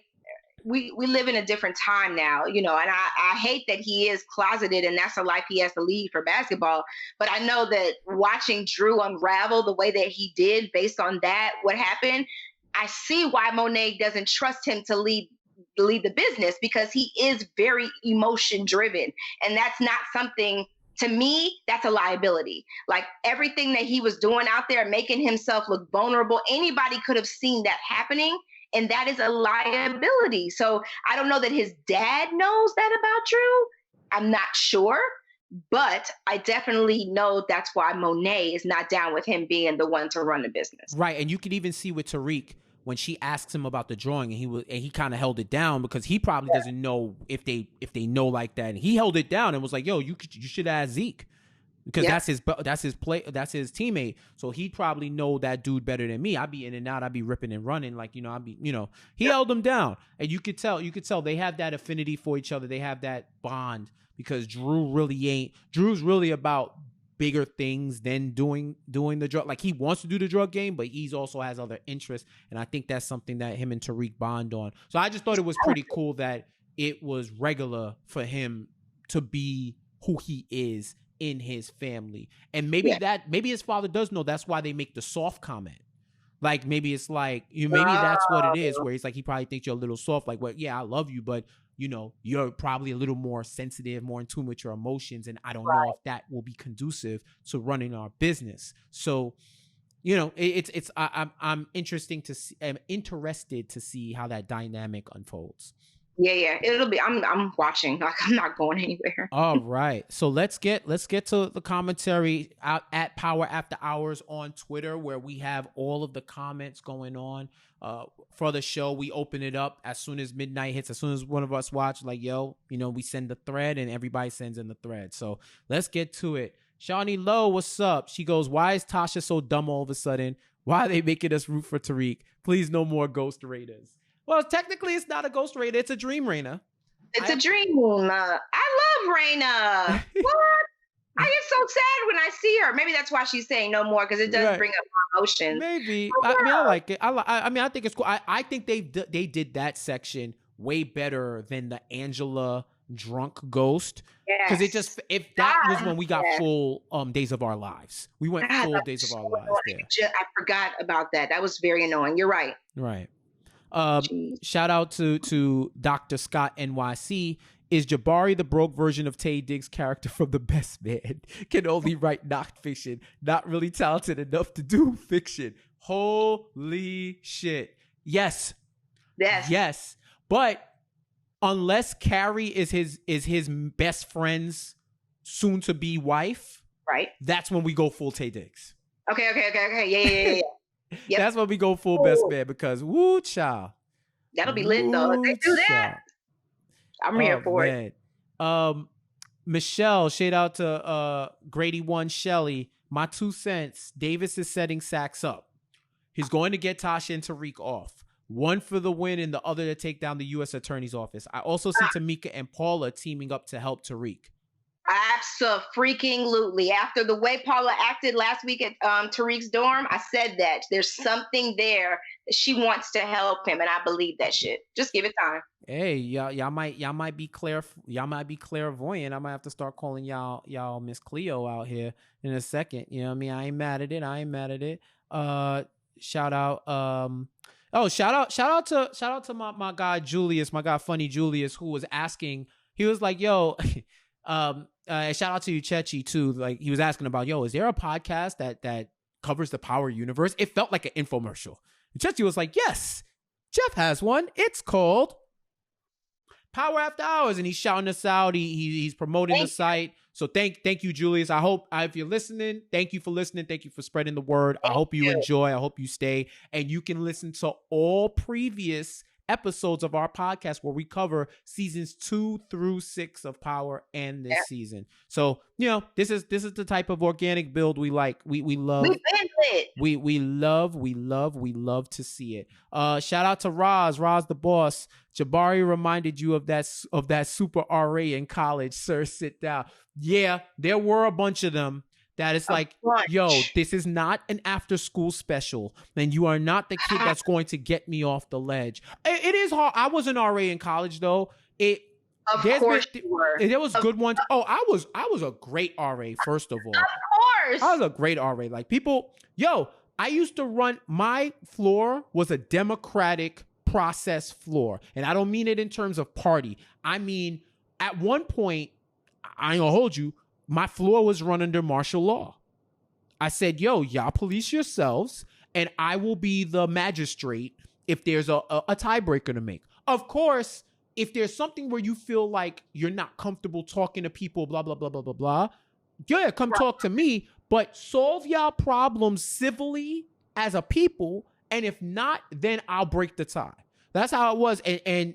we live in a different time now, and I hate that he is closeted and that's a life he has to lead for basketball. But I know that watching Drew unravel the way that he did based on that, what happened, I see why Monet doesn't trust him to lead the business, because he is very emotion driven. And that's not something, to me, that's a liability. Like everything that he was doing out there, making himself look vulnerable, anybody could have seen that happening, and that is a liability. So I don't know that his dad knows that about Drew. I'm not sure, but I definitely know that's why Monet is not down with him being the one to run the business. Right, and you could even see with Tariq when she asks him about the drawing, and he kind of held it down because he probably doesn't know if they know like that. And he held it down and was like, "Yo, you should ask Zeke." Because that's his teammate. So he'd probably know that dude better than me. I'd be in and out. I'd be ripping and running. Like, he held him down. And you could tell they have that affinity for each other. They have that bond because Drew's really about bigger things than doing the drug. Like, he wants to do the drug game, but he's also has other interests. And I think that's something that him and Tariq bond on. So I just thought it was pretty cool that it was regular for him to be who he is in his family. And maybe his father does know. That's why they make the soft comment. Like, maybe it's like, maybe that's what it is, where he's like, he probably thinks you're a little soft. Like, well, yeah, I love you, but you're probably a little more sensitive, more in tune with your emotions. And I don't know if that will be conducive to running our business. So, I'm interested to see how that dynamic unfolds. Yeah. It'll be. I'm watching. Like, I'm not going anywhere. All right. So let's get to the commentary out at Power After Hours on Twitter, where we have all of the comments going on for the show. We open it up as soon as midnight hits. As soon as one of us watch, like, yo, we send the thread, and everybody sends in the thread. So let's get to it. Shawnee Lowe, what's up? She goes, "Why is Tasha so dumb all of a sudden? Why are they making us root for Tariq? Please, no more Ghost Raiders." Well, technically, it's not a Ghost Raider. It's a Dream Raina. It's a dream. I love Raina. What? I get so sad when I see her. Maybe that's why she's saying no more, because it does bring up emotions. Maybe. I like it. I think it's cool. I think they did that section way better than the Angela drunk ghost. Because that was when we got full Days of Our Lives. We went full Days of Our Lives there. I forgot about that. That was very annoying. You're right. Right. Shout out to Dr. Scott NYC. Is Jabari the broke version of Taye Diggs' character from The Best Man? Can only write nonfiction, not really talented enough to do fiction. Holy shit. Yes. But unless Carrie is his best friend's soon to be wife, right? That's when we go full Taye Diggs. Okay. Yeah. Yep. That's when we go full Best Man, because woo child. That'll be lit though. If they do that, I'm here for it. Michelle, shout out to Grady One Shelly. My 2 cents. Davis is setting Saxe up. He's going to get Tasha and Tariq off. One for the win and the other to take down the U.S. Attorney's Office. I also see Tamika and Paula teaming up to help Tariq. Abso-freaking-lutely. After the way Paula acted last week at Tariq's dorm, I said that there's something there that she wants to help him, and I believe that shit. Just give it time. Hey, y'all might be clairvoyant. I might have to start calling y'all Miss Cleo out here in a second. You know what I mean? I ain't mad at it. Shout out to my guy Julius, my guy Funny Julius, who was asking. He was like, yo. Shout out to you, Chechi, too. Like, he was asking about, yo, is there a podcast that covers the Power universe? It felt like an infomercial. And Chechi was like, yes, Jeff has one. It's called Power After Hours, and he's shouting us out. He's promoting the site. So thank you, Julius. I hope if you're listening, thank you for listening. Thank you for spreading the word. I hope you enjoy. I hope you stay, and you can listen to all previous episodes of our podcast where we cover seasons 2 through 6 of Power and this season. So, this is the type of organic build we like. We love. We love to see it. Shout out to Roz the boss. Jabari reminded you of that super RA in college, sir. Sit down. Yeah, there were a bunch of them. That is like, yo, this is not an after school special. And you are not the kid that's going to get me off the ledge. It is hard. I was an RA in college though. There was good ones. Oh, I was a great RA, first of all. Of course. I was a great RA. Like people, I used to run, my floor was a democratic process floor. And I don't mean it in terms of party. I mean, at one point, I ain't gonna hold you, my floor was run under martial law. I said, y'all police yourselves, and I will be the magistrate if there's a tiebreaker to make. Of course, if there's something where you feel like you're not comfortable talking to people, blah, blah, blah, blah, blah, blah, come talk to me, but solve y'all problems civilly as a people, and if not, then I'll break the tie. That's how it was. And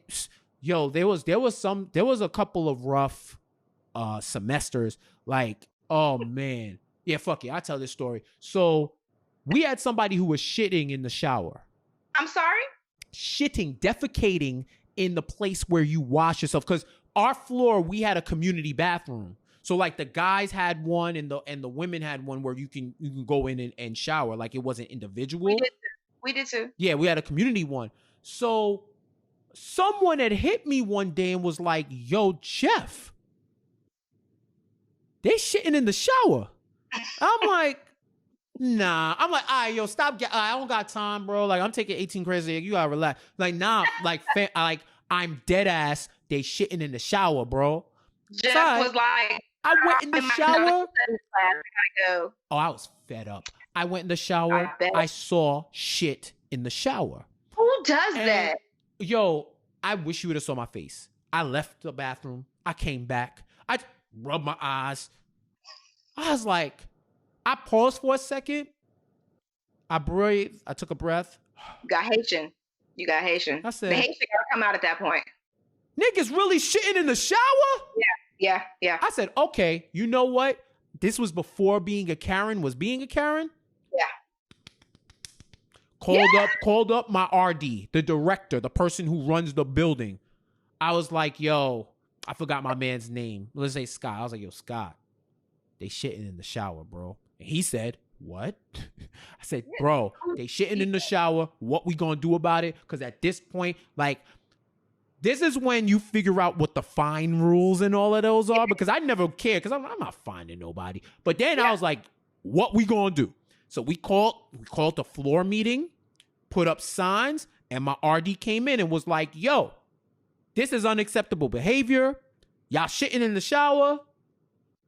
there was a couple of rough semesters. Like, oh man. Yeah, fuck it. I'll tell this story. So we had somebody who was shitting in the shower. I'm sorry? Shitting, defecating in the place where you wash yourself. Because our floor, we had a community bathroom. So like the guys had one and the women had one where you can go in and shower. Like it wasn't individual. We did too. Yeah, we had a community one. So someone had hit me one day and was like, yo, Jeff, they shitting in the shower. I'm like, nah. I'm like, all right, yo, stop. I don't got time, bro. Like, I'm taking 18 credits. You gotta relax. Like, nah. Like, I'm dead ass. They shitting in the shower, bro. Jeff was like, I went in the shower. Go. Oh, I was fed up. I went in the shower. I saw shit in the shower. Who does that? Yo, I wish you would have saw my face. I left the bathroom. I came back. I rubbed my eyes. I was like, I paused for a second. I breathed. I took a breath. You got Haitian. I said, the Haitian gotta come out at that point. Niggas really shitting in the shower? Yeah. I said, okay, you know what? This was before being a Karen was being a Karen. Yeah. Called up my RD, the director, the person who runs the building. I was like, yo, I forgot my man's name. Let's say Scott. I was like, yo, Scott, they shitting in the shower, bro. And he said, what? I said, bro, they shitting in the shower. What we gonna do about it? Because at this point, like, this is when you figure out what the fine rules and all of those are. Because I never cared, because I'm not finding nobody. But then I was like, what we gonna do? So we called the floor meeting, put up signs, and my RD came in and was like, yo, this is unacceptable behavior. Y'all shitting in the shower.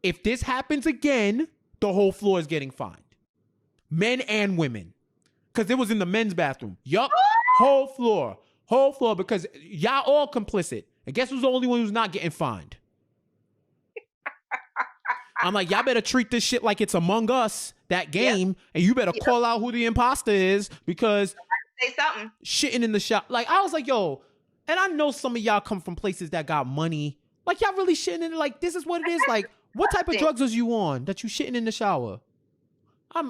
If this happens again, the whole floor is getting fined. Men and women. Because it was in the men's bathroom. Yup. Whole floor, because y'all all complicit. And guess who's the only one who's not getting fined? I'm like, y'all better treat this shit like it's Among Us, that game, and you better call out who the imposter is, because say something. Shitting in the shop. Like, I was like, yo, and I know some of y'all come from places that got money. Like, y'all really shitting in it. Like, this is what it is. Like, what type of drugs was you on that you shitting in the shower? I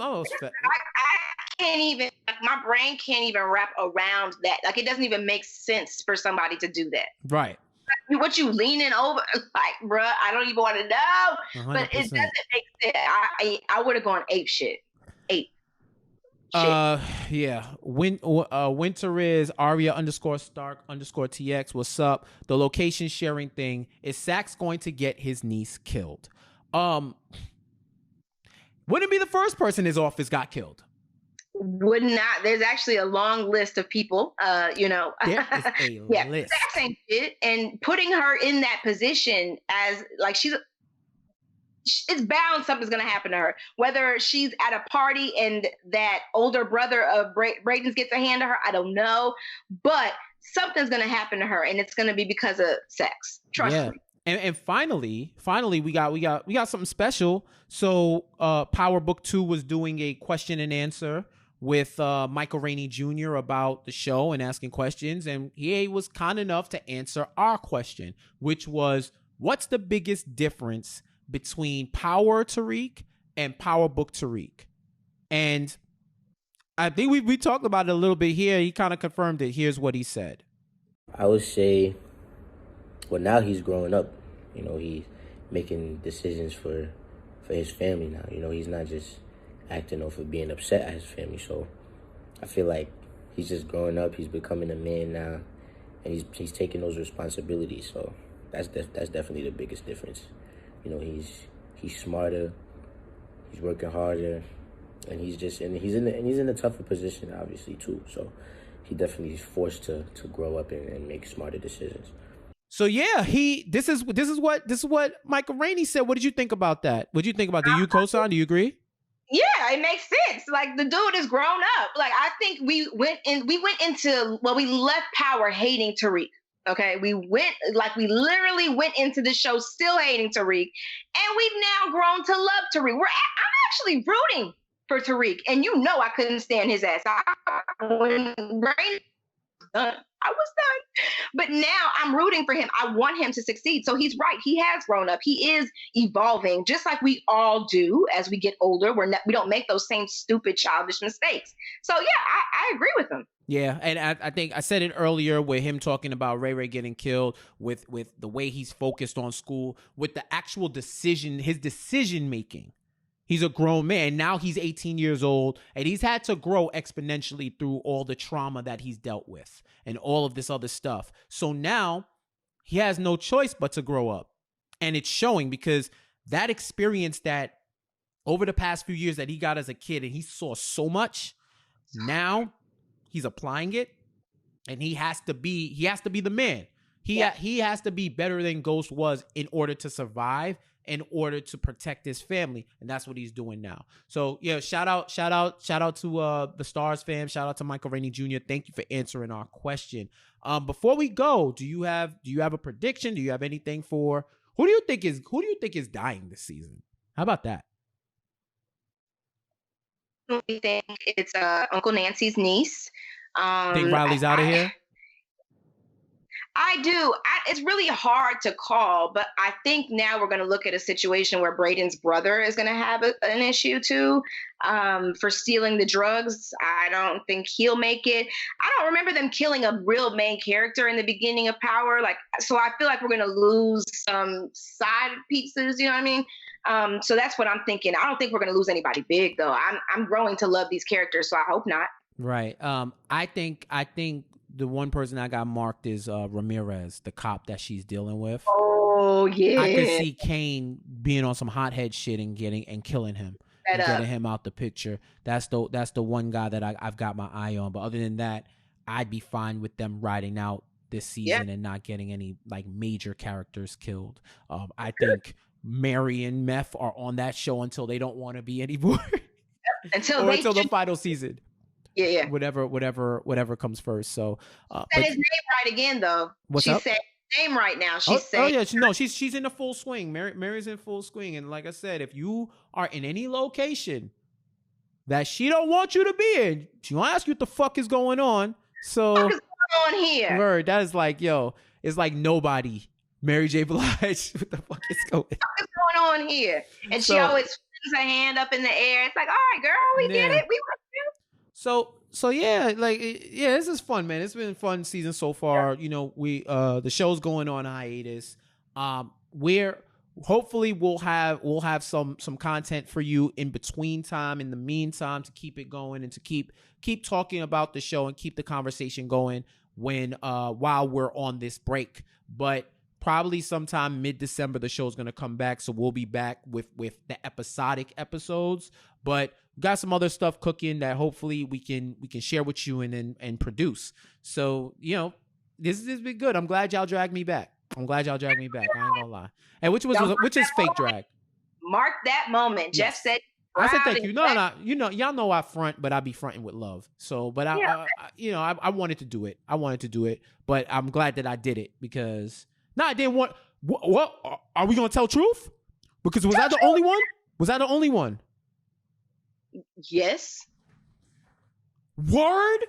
can't even, like, my brain can't even wrap around that. Like, it doesn't even make sense for somebody to do that. Right. What you leaning over, like, bruh, I don't even want to know. 100%. But it doesn't make sense. I would have gone ape shit. Ape. Yeah. Winter is Aria_Stark_TX. What's up? The location sharing thing. Is Saxe going to get his niece killed? Wouldn't be the first person his office got killed. Would not. There's actually a long list of people. There is a list. Saxe ain't shit, and putting her in that position as like it's bound something's gonna happen to her. Whether she's at a party and that older brother of Brayden's gets a hand to her, I don't know. But something's gonna happen to her, and it's gonna be because of sex. Trust me. And finally, we got something special. So, Power Book 2 was doing a question and answer with Michael Rainey Jr. about the show and asking questions, and he was kind enough to answer our question, which was, what's the biggest difference between Power Tariq and Power Book Tariq? And I think we talked about it a little bit here. He kind of confirmed it. Here's what he said. I would say, well, now he's growing up. You know, he's making decisions for his family now. You know, he's not just acting off of being upset at his family. So I feel like he's just growing up. He's becoming a man now, and he's taking those responsibilities. So that's definitely the biggest difference. You know, he's smarter, he's working harder, and he's in a tougher position, obviously, too. So he definitely is forced to grow up and make smarter decisions. So yeah, this is what Michael Rainey said. What did you think about that? What did you think about? Do you co-sign? Do you agree? Yeah, it makes sense. Like, the dude is grown up. Like, I think we left Power hating Tariq. Okay, we literally went into the show still hating Tariq, and we've now grown to love Tariq. I'm actually rooting for Tariq, and you know I couldn't stand his ass. When Rain done, I was done. But now I'm rooting for him. I want him to succeed. So he's right. He has grown up. He is evolving, just like we all do as we get older. We don't make those same stupid, childish mistakes. So yeah, I agree with him. Yeah, and I think I said it earlier with him talking about Ray getting killed, with the way he's focused on school, with the actual his decision making. He's a grown man. Now he's 18 years old, and he's had to grow exponentially through all the trauma that he's dealt with and all of this other stuff. So now he has no choice but to grow up. And it's showing, because that experience that over the past few years that he got as a kid, and he saw so much, now he's applying it, and he has to be the man. He has to be better than Ghost was in order to survive, in order to protect his family, and that's what he's doing now. So yeah, shout out to the Stars fam. Shout out to Michael Rainey Jr. Thank you for answering our question. Before we go, do you have a prediction? Do you have anything for who do you think is dying this season? How about that? I think it's Uncle Nancy's niece. Think Riley's out of here? I do. It's really hard to call, but I think now we're going to look at a situation where Brayden's brother is going to have an issue too, for stealing the drugs. I don't think he'll make it. I don't remember them killing a real main character in the beginning of Power. So I feel like we're going to lose some side pieces. You know what I mean? So that's what I'm thinking. I don't think we're going to lose anybody big though. I'm growing to love these characters, so I hope not. Right. I think the one person I got marked is Ramirez, the cop that she's dealing with. Oh yeah. I could see Kane being on some hothead shit and killing him and getting him out the picture. That's the one guy that I've got my eye on. But other than that, I'd be fine with them riding out this season and not getting any like major characters killed. I think Mary and Meth are on that show until they don't want to be anymore. until the final season. Yeah. Whatever comes first. So said his name right again though. She said his name right now. She's in the full swing. Mary's in full swing. And like I said, if you are in any location that she don't want you to be in, she won't ask you what the fuck is going on. So what is going on here? Word, that is like, it's like nobody. Mary J. Blige, what the fuck is going on? What is going on here? And she always flings her hand up in the air. It's like, all right, girl, we get it. We want you. So yeah, this is fun, man. It's been a fun season so far. You know, the show's going on hiatus. Hopefully we'll have some content for you in the meantime, to keep it going and to keep talking about the show and keep the conversation going while we're on this break. But probably sometime mid-December, the show's going to come back. So we'll be back with the episodic episodes, but got some other stuff cooking that hopefully we can share with you and produce. So, this has been good. I'm glad y'all dragged me back. I ain't gonna lie. And which is fake drag. Mark that moment. Jeff said, I said thank you. No. Y'all know I front, but I be fronting with love. So, but I wanted to do it. But I'm glad that I did it because I didn't want. What are we gonna tell truth? Because was I the only one? Yes. Word?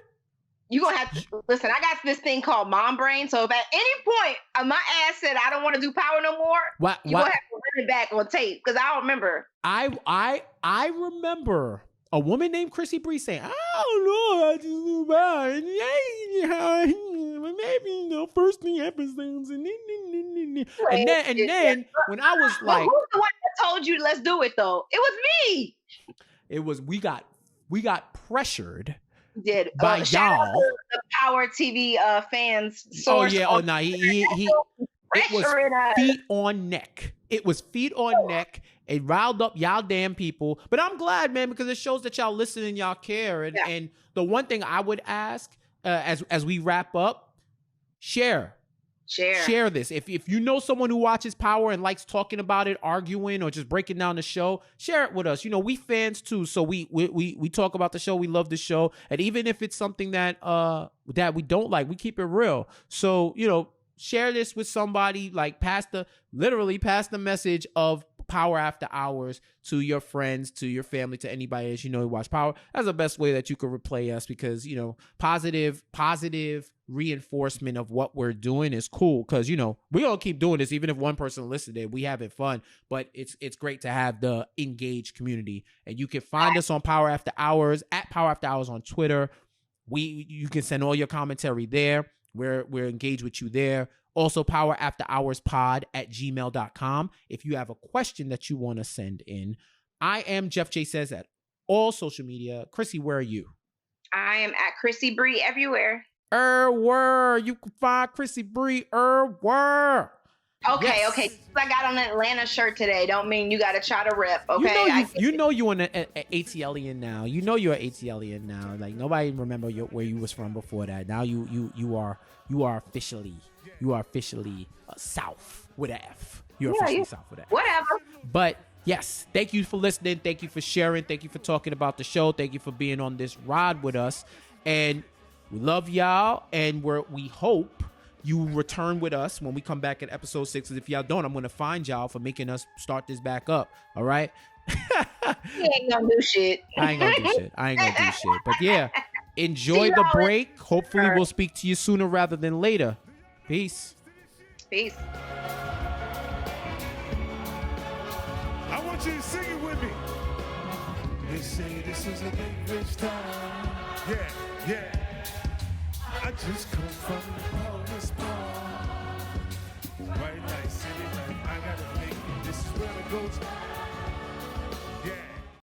You gonna have to listen. I got this thing called mom brain. So if at any point my ass said I don't want to do power no more, you gonna have to run it back on tape because I don't remember. I remember a woman named Krissy Bree saying, "I don't know, I just do power. Maybe first 3 episodes and then when I was like, who's the one that told you let's do it though? It was me. It was we got pressured." Did by y'all, the Power TV fans. Source he it was feet on neck. It was feet on neck. It riled up y'all damn people. But I'm glad, man, because it shows that y'all listen and y'all care. And the one thing I would ask as we wrap up, share this. If you know someone who watches Power and likes talking about it, arguing, or just breaking down the show, share it with us. We fans too, so we talk about the show. We love the show, and even if it's something that we don't like, we keep it real. So share this with somebody. Like pass the message of Power After Hours to your friends, to your family, to anybody that who watch Power. That's the best way that you could replay us, because positive reinforcement of what we're doing is cool, because we're gonna keep doing this even if one person listened to it. We have it fun, but it's great to have the engaged community. And you can find us on Power After Hours at Power After Hours on Twitter. You can send all your commentary there. We're engaged with you there. Also, powerafterhourspod@gmail.com if you have a question that you want to send in. I am Jeff J. Says at all social media. Krissy, where are you? I am at Krissy Bree everywhere. You can find Krissy Bree everywhere. Okay, okay. I got on an Atlanta shirt today. Don't mean you got to try to rep. Okay, you're an ATLian now. You're an ATLian now. Like nobody remember where you was from before that. Now you are officially South with an F. You're officially South with an F. Whatever. But yes, thank you for listening. Thank you for sharing. Thank you for talking about the show. Thank you for being on this ride with us. And we love y'all. And we hope you return with us when we come back at episode 6. If y'all don't, I'm going to find y'all for making us start this back up. All right? You ain't going to do shit. I ain't going to do shit. But yeah, enjoy the break. Hopefully we'll speak to you sooner rather than later. Peace. I want you to sing it with me. They say this is a big rich town. Yeah. I just come from the poorest part. Right, like city life, I gotta make it. This is where it goes.